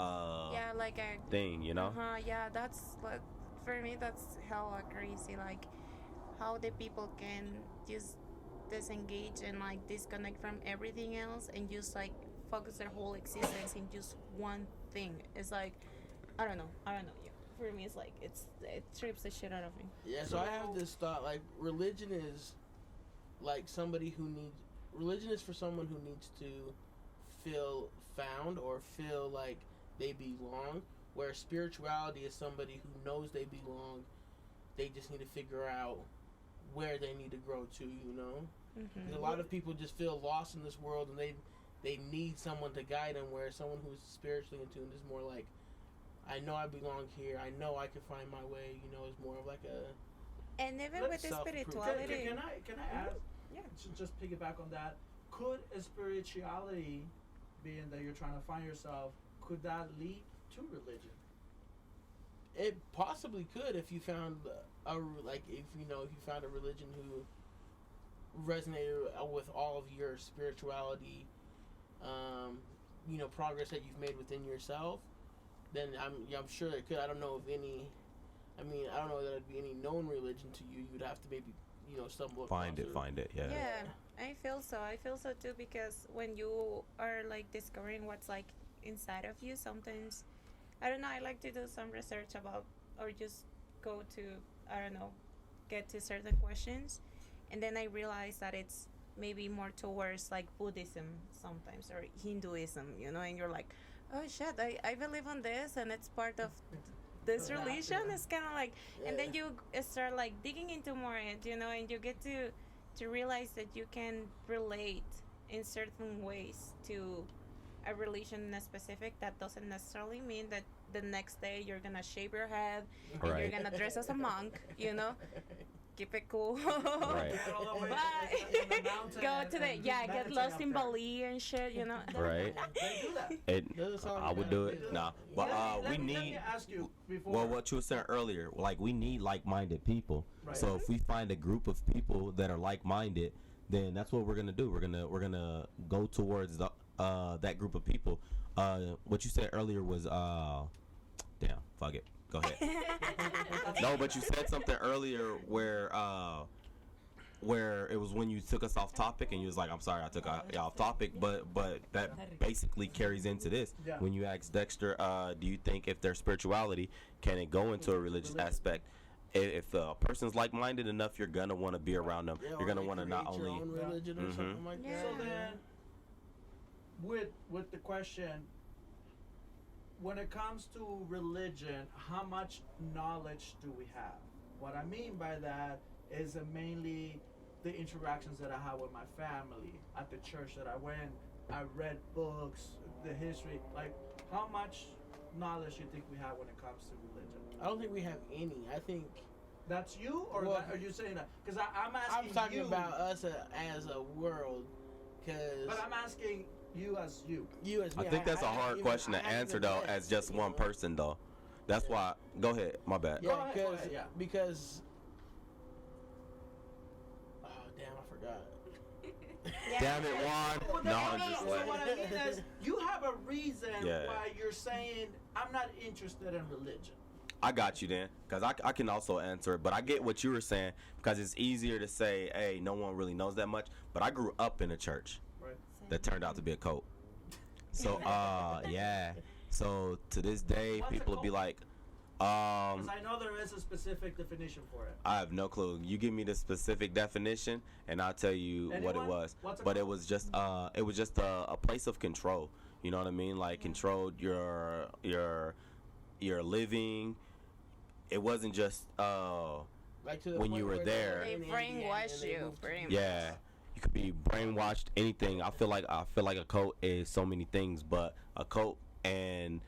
Like a thing, yeah, that's like, for me that's hella crazy, like how the people can just disengage and like disconnect from everything else and just like focus their whole existence in just one thing. It's like, I don't know you. For me, it's like it trips the shit out of me. Yeah, so I have this thought, like, religion is like somebody who needs, religion is for someone who needs to feel found or feel like they belong, where spirituality is somebody who knows they belong. They just need to figure out where they need to grow to, you know? Mm-hmm. 'Cause a lot of people just feel lost in this world, and they need someone to guide them, where someone who's spiritually in tune is more like, I know I belong here, I know I can find my way, you know, it's more of like a... And even Let's with the self-improve. spirituality, Can I ask? Yeah. Just piggyback on that. Could a spirituality, being that you're trying to find yourself, could that lead to religion? It possibly could if you found if you found a religion who resonated with all of your spirituality, progress that you've made within yourself. Then I'm sure it could. I don't know if any. I mean, I don't know that it'd be any known religion to you. You'd have to maybe stumble across Find it. Yeah. yeah, I feel so too, because when you are like discovering what's like inside of you, sometimes I don't know, I like to do some research about, or just go to, I don't know, get to certain questions, and then I realize that it's maybe more towards like Buddhism sometimes, or Hinduism, and you're like, oh shit, I believe on this, and it's part of this religion. It's kind of like, and then you start like digging into more it, and you get to realize that you can relate in certain ways to a religion in a specific. That doesn't necessarily mean that the next day you're gonna shave your head and you're gonna dress as a monk, keep it cool. Right. Bye. Go to the get lost in Bali and shit, Right. They do that. I would do it. Nah, but Let we me need. ask you before. Well, what you were saying earlier, like we need like-minded people. Right. So if we find a group of people that are like-minded, then that's what we're gonna do. We're gonna go towards the that group of people. What you said earlier was damn, fuck it. Go ahead. No, but you said something earlier where it was when you took us off topic, and you was like, I'm sorry I took you off topic, but that basically carries into this. Yeah. When you asked Dexter, do you think if their spirituality can it go into a religious aspect? If a person's like-minded enough, you're gonna want to be around them. You're gonna want to not only your own religion or something like that. So then, with the question, when it comes to religion, how much knowledge do we have? What I mean by that is mainly the interactions that I had with my family at the church that I went. I read books, the history. Like, how much knowledge do you think we have when it comes to religion? I don't think we have any. I think that's you, or are you saying that? Because I'm asking I'm talking you, about us as a world. but I'm asking you as you. You as me. I think that's a hard question to answer though, met, as just one person though. That's why. Go ahead. My bad. Yeah, Go ahead, yeah. because. Oh damn! I forgot. Damn it, Juan. No, I'm just So like. what I mean is, you have a reason Yeah. why you're saying I'm not interested in religion. I got you then, because I can also answer it, but I get what you were saying, because it's easier to say, hey, no one really knows that much, but I grew up in a church Right. that turned out to be a cult. So, yeah. So, to this day, What's a people will be cult? like, Because I know there is a specific definition for it. I have no clue. You give me the specific definition, and I'll tell you what it Anyone? was. What's a But it cult? was just a place of control. You know what I mean? Like controlled your living. It wasn't just Like to the when point you were where there. They in Indiana brainwash and they you, moved to- pretty much. Yeah, you could be brainwashed. Anything. I feel like a cult is so many things, but a cult and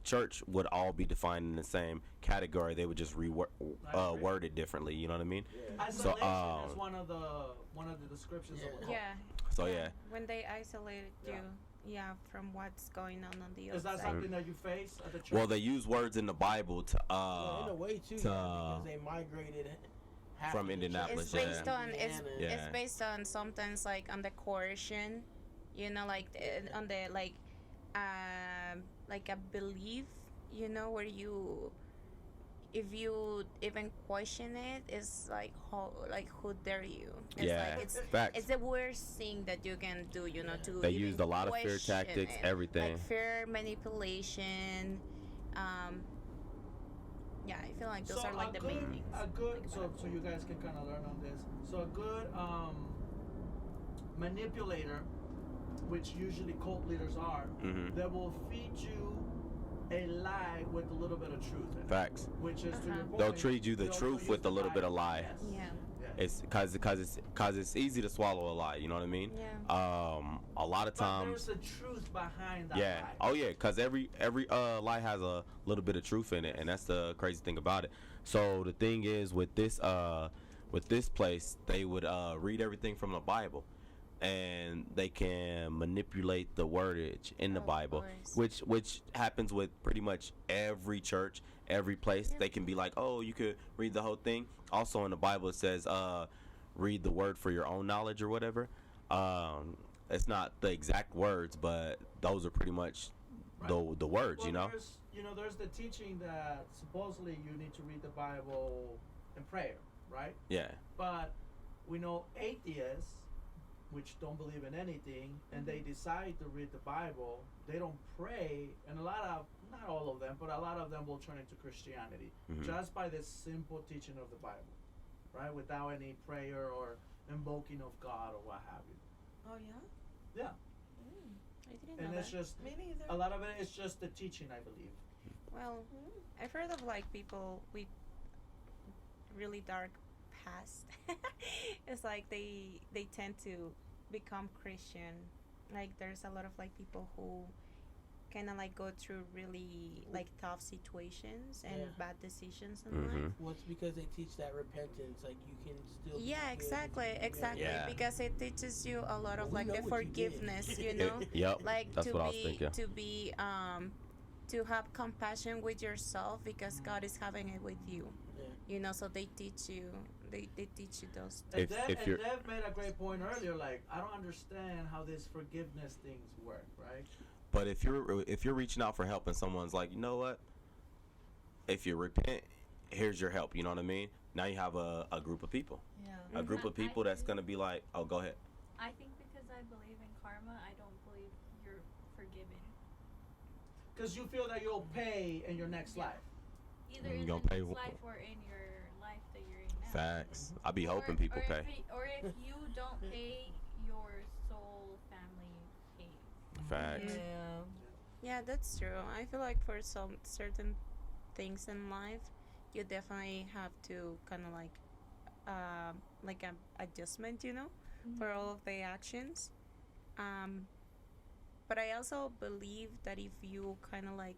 church would all be defined in the same category. They would just word it differently. You know what I mean? Yeah. Isolation So, is one of the descriptions of a cult. Yeah. So yeah. When they isolated you, Yeah. from what's going on the Is outside. that something that you face at the church? Well, they use words in the Bible to Well, in a way too, because they migrated half from of the church Indianapolis, It's yeah. based on Indiana. Yeah. it's based on sometimes like on the coercion, like on the like a belief, where if you even question it, it's like who dare you? It's Yeah, like facts. it's the worst thing that you can do, to They even used a lot of fear question tactics, it. everything. Like fear, manipulation. Yeah, I feel like those So are like the main things. so you guys can kind of learn on this. So a good manipulator, which usually cult leaders are, Mhm. that will feed you a lie with a little bit of truth in it. Facts. Which is to your point, They'll treat you the they'll truth use with the a little bit of Bible. lie. Yes. Yeah. Yes. It's because it's easy to swallow a lie. You know what I mean? Yeah. A lot of But times. there's a truth behind that Yeah. lie. Oh yeah. Because every lie has a little bit of truth in it, and that's the crazy thing about it. So the thing is with this place, they would read everything from the Bible, and they can manipulate the wordage in the Of Bible, course. which happens with pretty much every church, every place. Yep. They can be like, oh, you could read the whole thing. Also in the Bible it says, read the word for your own knowledge or whatever. It's not the exact words, but those are pretty much the words, Well, you know. there's the teaching that supposedly you need to read the Bible in prayer, right? Yeah. But we know atheists, which don't believe in anything, and they decide to read the Bible, they don't pray, and not all of them, but a lot of them will turn into Christianity Mhm. just by the simple teaching of the Bible, right? Without any prayer or invoking of God or what have you. Oh yeah. Yeah, I didn't and know it's that. just Me neither. a lot of it is just the teaching, I believe. Well, I've heard of like people with really dark past. It's like they tend to become Christian. Like there's a lot of like people who kind of like go through really like tough situations and Yeah. bad decisions in Mhm. life. Well, it's because they teach that repentance, like you can still. be Yeah, good. exactly. Yeah. Because it teaches you a lot of Well, we like know the what you did. forgiveness, you know. Yep. Like That's to what I was be thinking. to have compassion with yourself because God is having it with you. Yeah. You know, so they teach you those. And If you're- Dev made a great point earlier. Like, I don't understand how this forgiveness things work, right? But if you're reaching out for help and someone's like, you know what? If you repent, here's your help. You know what I mean? Now you have a group of people. Yeah. A group of people that's gonna be like, oh, go ahead. I think because I believe in karma, I don't believe you're forgiven. Because you feel that you'll pay in your next Yeah. life. Either You in gonna the pay next life or in your life that you're in now. Facts. I be hoping people or pay. Or if you don't pay, your soul family pays. Facts. Yeah. Yeah, that's true. I feel like for some certain things in life, you definitely have to kind of like an adjustment, you know, for all of the actions. But I also believe that if you kind of like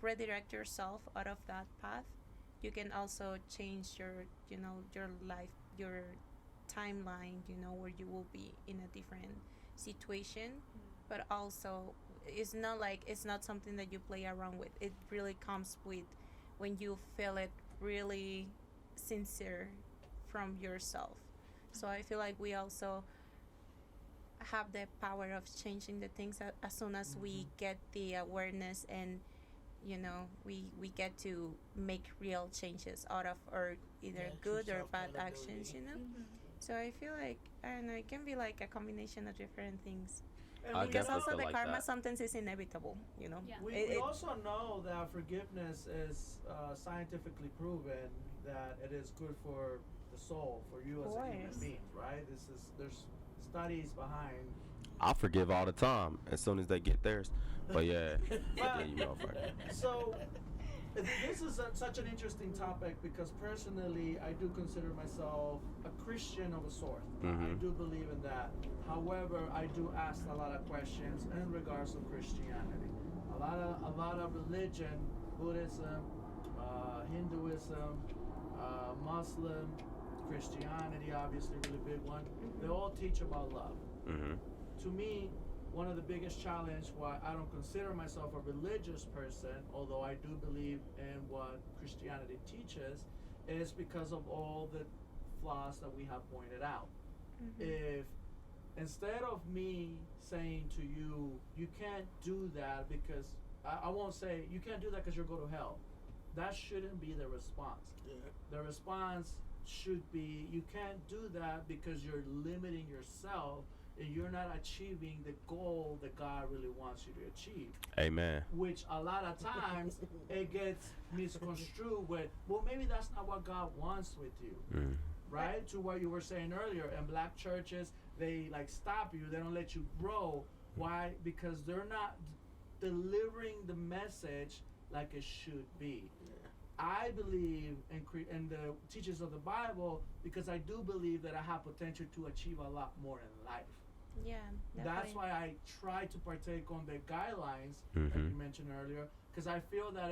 redirect yourself out of that path, you can also change your, you know, your life, your timeline, you know, where you will be in a different situation. But also, it's not something that you play around with. It really comes with when you feel it really sincere from yourself. So I feel like we also have the power of changing the things as soon as we get the awareness, and you know, we get to make real changes out of our either Yeah, good true or bad self-accountability. actions, you know. So I feel like, I don't know, it can be like a combination of different things. And I we Because definitely also feel the like karma that. sometimes is inevitable, you know. Yeah. We also know that forgiveness is scientifically proven that it is good for the soul, for you as a human Course. being, right? There's studies behind. I forgive all the time as soon as they get theirs. But yeah, yeah, you motherfucker. So this is such an interesting topic because personally I do consider myself a Christian of a sort. I Mhm. do believe in that. However, I do ask a lot of questions in regards to Christianity. A lot of religion, Buddhism, Hinduism, Muslim, Christianity, obviously really big one. They all teach about love. Mhm. To me, one of the biggest challenge why I don't consider myself a religious person, although I do believe in what Christianity teaches, is because of all the flaws that we have pointed out. If instead of me saying to you, you can't do that because I won't say you can't do that because you'll go to hell. That shouldn't be the response. Yeah. The response should be you can't do that because you're limiting yourself and you're not achieving the goal that God really wants you to achieve. Amen. Which a lot of times it gets misconstrued with, well, maybe that's not what God wants with you, Mm. right? To what you were saying earlier. And black churches, they like stop you. They don't let you grow. Why? Because they're not delivering the message like it should be. I believe in the teachings of the Bible because I do believe that I have potential to achieve a lot more in life. Yeah, That's definitely. why I try to partake on the guidelines that you mentioned earlier, because I feel that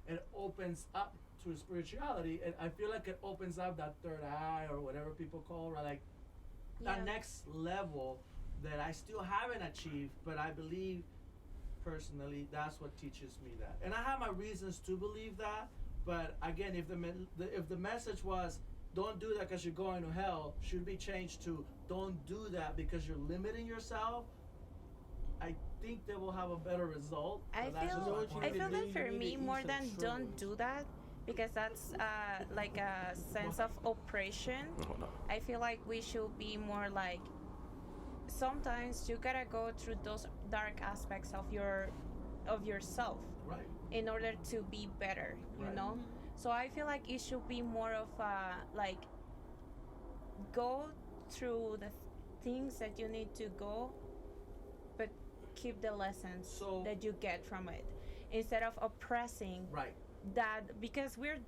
it opens up to spirituality, and I feel like it opens up that third eye or whatever people call, right? Like that next level that I still haven't achieved, but I believe personally that's what teaches me that, and I have my reasons to believe that. But again, if the message was don't do that because you're going to hell, should be changed to don't do that because you're limiting yourself, I think they will have a better result. I But that's just my feel point I of feel view. that for You need me to more eat than some don't shrooms. do that, because that's like a sense of oppression. Hold on. I feel like we should be more like, sometimes you gotta go through those dark aspects of yourself Right. in order to be better, you Right. know. So I feel like it should be more of a like, go through the things that you need to go, but keep the lessons So- that you get from it, instead of oppressing Right. that, because we're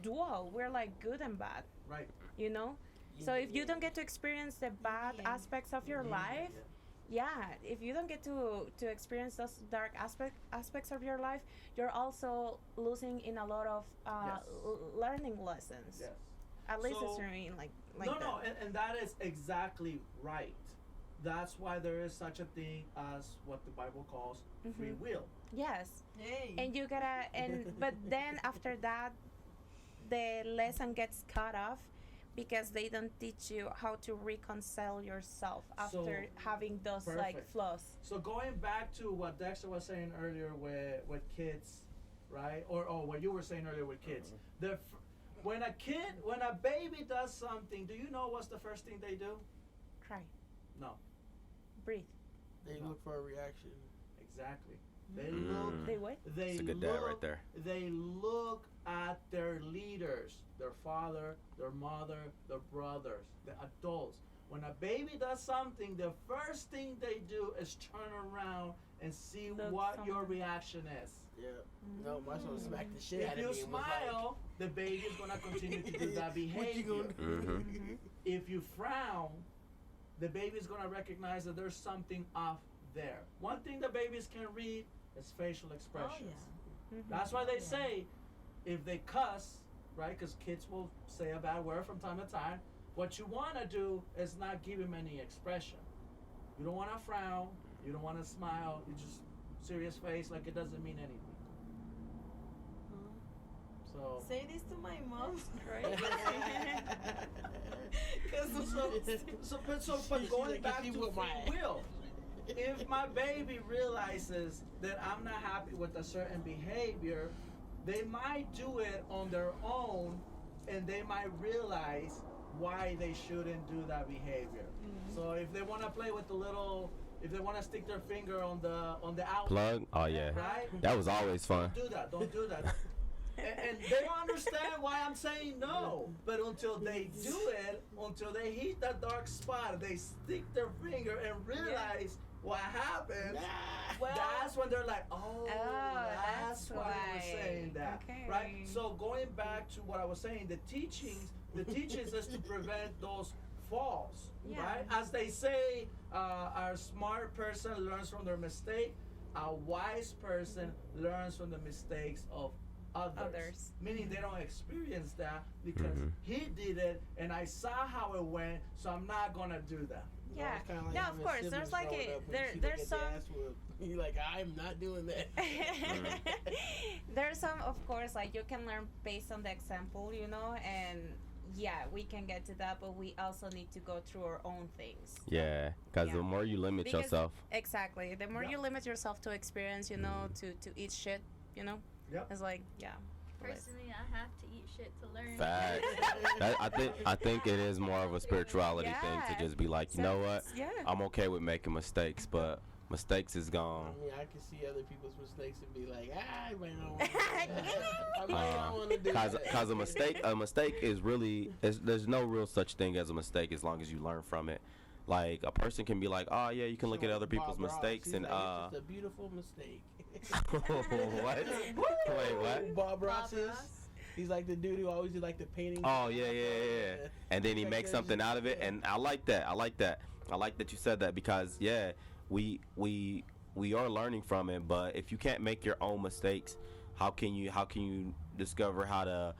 dual, we're like good and bad, Right. you know. So if you don't get to experience the bad Yeah. aspects of your life, if you don't get to experience those dark aspects of your life, you're also losing in a lot of Yes. learning lessons. Yes. At least it's So- for me like No, that. no, and that is exactly right. That's why there is such a thing as what the Bible calls free will. Yes, Hey. and you gotta but then after that, the lesson gets cut off because they don't teach you how to reconcile yourself after having those like Perfect. flaws. So going back to what Dexter was saying earlier with kids, right? Or what you were saying earlier with kids. When a baby does something, do you know what's the first thing they do? Cry, No, breathe. They look for a reaction. exactly. They look. They what? They That's a good look, dad right there. They look at their leaders, their father, their mother, their brothers, the adults. When a baby does something, the first thing they do is turn around and see Look what your somewhere. reaction is. Yeah. No, my son smacked the shit If out you of me and was like, smile, the baby is gonna continue to do that what you behavior. gonna do? If you frown, the baby is gonna recognize that there's something off there. One thing that babies can read is facial expressions. That's why they say if they cuss, right? Because kids will say a bad word from time to time. What you want to do is not give him any expression. You don't want to frown. You don't want to smile. You just serious face like it doesn't mean anything. So Say this to my mom. Right. but She's going like, back if you to were free my- will. If my baby realizes that I'm not happy with a certain behavior, they might do it on their own, and they might realize why they shouldn't do that behavior. So if they want to play with if they want to stick their finger on the outlet, Plug? Oh, yeah. right? That was always fun. Don't do that. Don't do that. And they don't understand why I'm saying no. But until they do it, until they hit that dark spot, they stick their finger and realize what happened. Well- That's when they're like, oh, that's that's why they were why. saying that, Okay. right? So going back to what I was saying, the teachings is to prevent those falls, Yeah. right? As they say, a smart person learns from their mistake. A wise person learns from the mistakes of others. Meaning they don't experience that because he did it and I saw how it went, so I'm not gonna do that. Yeah. It's kinda like No, of having course. siblings There's like growing a up when there. you see There's they get some. their ass whooped. You're like, I'm not doing that. There's some, of course, like you can learn based on the example, you know, and yeah, we can get to that, but we also need to go through our own things. Yeah, because Yeah. the more you limit Because- yourself, Exactly. The more Yeah. you limit yourself to experience, you know, to eat shit, you know, Yep. it's like, yeah. Personally, I have to eat shit to learn. facts. I think it is more of a spirituality thing Yeah. to just be like, you know what, Yeah. I'm okay with making mistakes, but mistakes is I gone. mean, I can see other people's mistakes and be like, I might not want to do that. I might not want to do that. Cause a mistake is really there's no real such thing as a mistake as long as you learn from it. Like a person can be like, oh yeah, you can look at other people's Bob Ross, mistakes he's and like, it's just a beautiful mistake. what? Wait, what? Bob Ross Bob is. Ross. He's like the dude who always did like the painting. Oh yeah. And then he Like makes that, something out of it, and I like that. I like that you said that because yeah, we are learning from it. But if you can't make your own mistakes, how can you discover how to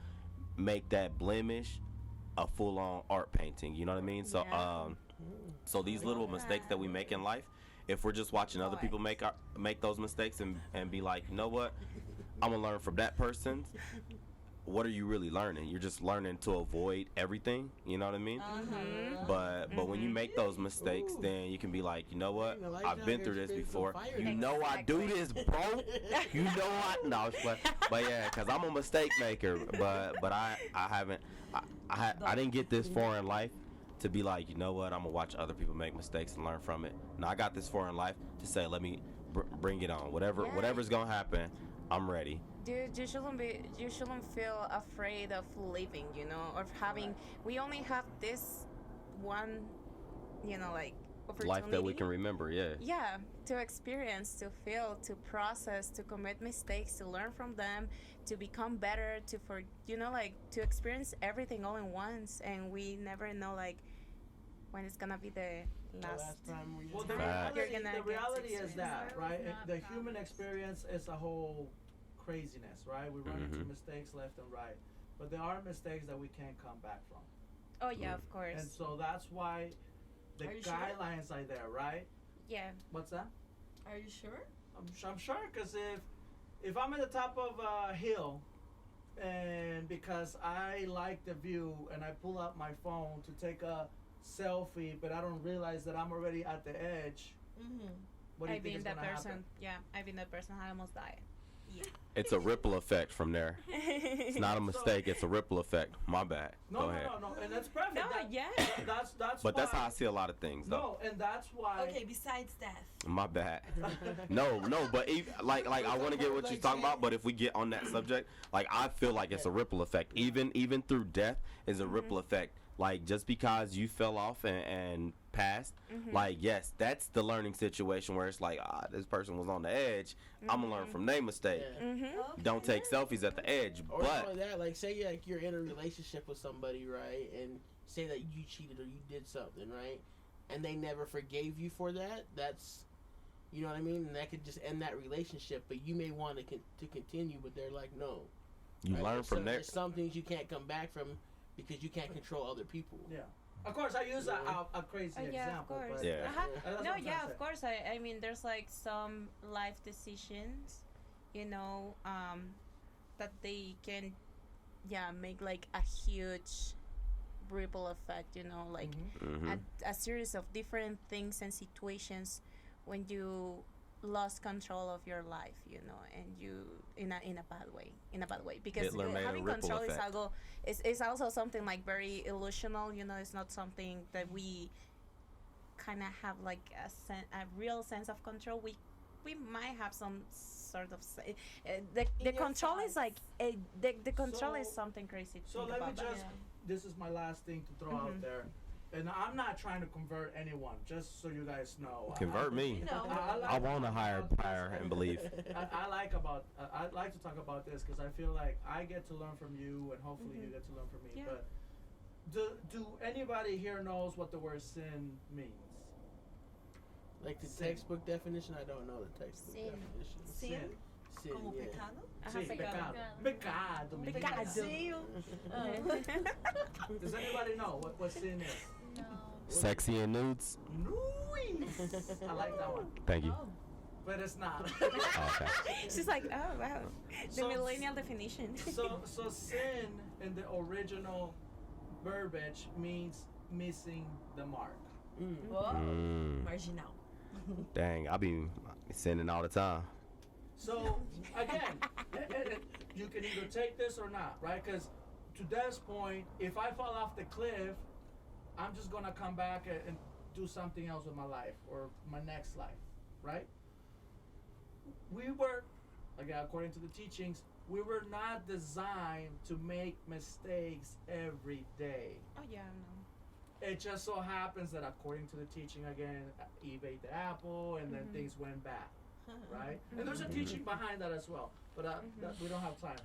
make that blemish a full-on art painting? You know what I mean? So Yeah. so these little mistakes that we make in life, if we're just watching other people make those mistakes and be like, you know what, I'm gonna learn from that person. What are you really learning? You're just learning to avoid everything. You know what I mean? But when you make those mistakes, then you can be like, you know what? Like I've been through this before. You know I do this, bro. You know I no, but yeah, cause I'm a mistake maker. But I haven't I didn't get this far in life to be like, you know what? I'm gonna watch other people make mistakes and learn from it. Now I got this far in life to say, let me bring it on. Whatever's gonna happen, I'm ready. Dude, you shouldn't feel afraid of living, you know, of having. We only have this one, you know, like opportunity. Life that we can remember, yeah. Yeah, to experience, to feel, to process, to commit mistakes, to learn from them, to become better, like to experience everything all in once, and we never know like when it's gonna be the last. time we Well, You're gonna the get reality to is that, experience. right? Not The promised. human experience is a whole craziness, right? We run into mistakes left and right, but there are mistakes that we can't come back from, Oh yeah, of course. and so that's why the Are you sure? guidelines are there, right? Yeah. What's that? Are you sure? I'm sure, because if I'm at the top of a hill, and because I like the view, and I pull out my phone to take a selfie, but I don't realize that I'm already at the edge. What do you I've think been is that gonna person. happen? Yeah, I've been that person. I almost died. It's a ripple effect from there. It's not a mistake. It's a ripple effect. My bad. Go ahead. No, and that's perfect. No, That- yeah. That's. But that's why- how I see a lot of things, though. No, and that's why. Okay, besides death. My bad. No, but like I want to get what you're talking about. But if we get on that subject, like I feel like it's a ripple effect. Even through death is a ripple effect. Like just because you fell off and passed, like yes, that's the learning situation where it's like this person was on the edge. I'm gonna learn from their mistake. Yeah. Don't take selfies at the edge. Or not But only that, like say you're in a relationship with somebody, right, and say that you cheated or you did something, right, and they never forgave you for that. That's, you know what I mean, and that could just end that relationship. But you may want to continue, but they're like, no. you Right? learn There's from some, there. There's some things you can't come back from because you can't control other people. Yeah. Of course, I use a crazy Yeah, of example, course. but Yeah. that's what No, I'm yeah, trying to of course. I mean, there's like some life decisions, you know, that they can, make like a huge ripple effect, you know, like a series of different things and situations when you lost control of your life, you know, and you in a bad way because Hitler made a having ripple control effect. is also something like very illusional, you know. It's not something that we kind of have like a real sense of control. We might have some sort of the your control is thoughts. like the control is So- something crazy to So think let me about, but- just. This is my last thing to throw out there, and I'm not trying to convert anyone. Just so you guys know. Convert me. No. I want a higher power and belief. I like to talk about this because I feel like I get to learn from you, and hopefully you get to learn from me. Yeah. But do anybody here knows what the word sin means? Like the Sin. textbook definition, I don't know the textbook Sin. definition. Sin. Sin, Como yeah. pecado? Ajá, Sí, pecado. pecado. Pecado. Does anybody know what sin is? No. Sexy and nudes. Nuis. I like that one, Thank you. but it's not. Oh, okay. She's like, oh wow, the So- millennial definition. So sin in the original verbiage means missing the mark. Whoa. Mm, Marginal. dang, I be sinning all the time. So again, you can either take this or not, right? Because to Dev's point, if I fall off the cliff, I'm just gonna come back and do something else with my life or my next life. right? We were, again, according to the teachings, we were not designed to make mistakes every day. Oh yeah, no. It just so happens that according to the teaching, again, Eve ate the apple and then things went bad, right? And there's a teaching behind that as well, but that we don't have time.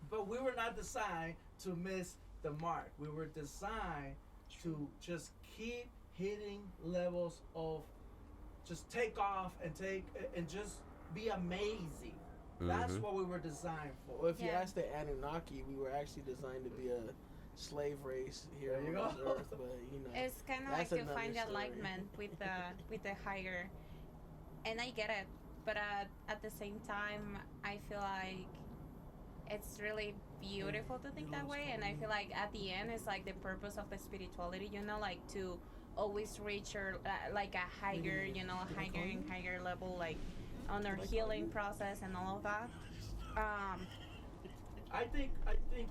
But we were not designed to miss the mark. We were designed to just keep hitting levels of just take off and just be amazing. That's what we were designed for. Well, if you Yeah. ask the Anunnaki, we were actually designed to be a slave race here There you on this go. earth, but It's kind of like that's to another find the story. alignment with the higher, and I get it, but at the same time, I feel like it's really beautiful to think that way, and I feel like at the end, it's like the purpose of the spirituality, like to always reach your like a higher, higher and higher level, like on our healing process and all of that. I think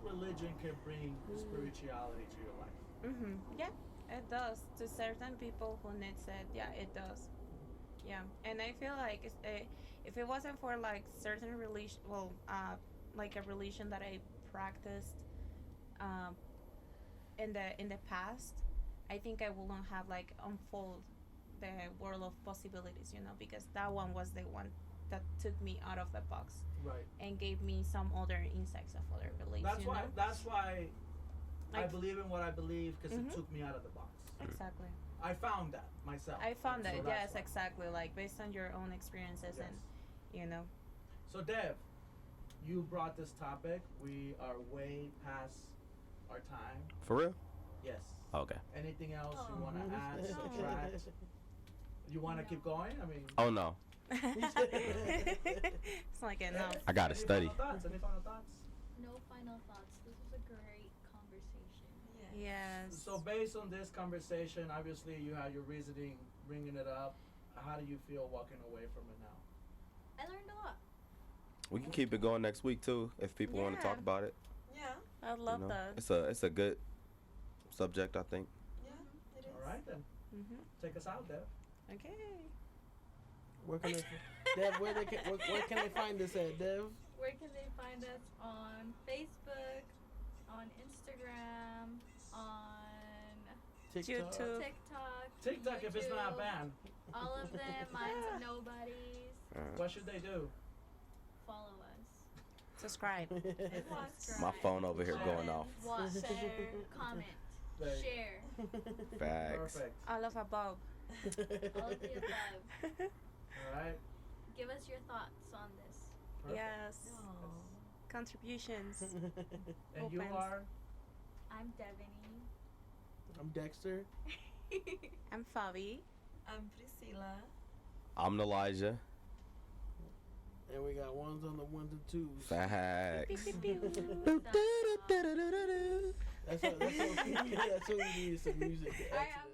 religion can bring spirituality to your life. Yeah, it does. To certain people who needs it, yeah, it does. Yeah, and I feel like if it wasn't for like certain religion, like a religion that I practiced, in the past, I think I wouldn't have like unfold the world of possibilities, because that one was the one that took me out of the box Right. and gave me some other insights of other beliefs. That's why I Like- believe in what I believe, because it Mhm. took me out of the box. Exactly. I found that myself. I found So that, that's yes, why. exactly. Like based on your own experiences Yes. and So Dev, you brought this topic. We are way past our time. For real? Yes. Okay. Anything else you Oh. want to add, No. subtract? You want to keep going? I mean, Oh no, it's like enough. I gotta any study. Final thoughts? Any final thoughts? No final thoughts. This was a great conversation. Yeah. Yes. So based on this conversation, obviously you had your reasoning bringing it up. How do you feel walking away from it now? I learned a lot. We can keep it going next week too if people want to talk Yeah. about it. Yeah. I love that. It's a good subject, I think. Yeah. It is. All right then, take us out, Dev. Okay. Where can they, Dev? Where can they find us at, Dev? Where can they find us? On Facebook, on Instagram, on TikTok. YouTube. TikTok. TikTok, if it's not YouTube, banned, All of them, Minds of Nobodies. what should they do? Follow us. Subscribe. My phone over here going off. Watch, Share. comment, They- share, Facts. Perfect. All of above. all of the above. All right. Give us your thoughts on this. Perfect. Yes. Oh. Contributions. And you Opens. are? I'm Devaney. I'm Dexter. I'm Fabi. I'm Priscilla. I'm Elijah. And we got ones on the ones and twos. Facts. That's what we need some music to Alright, exit.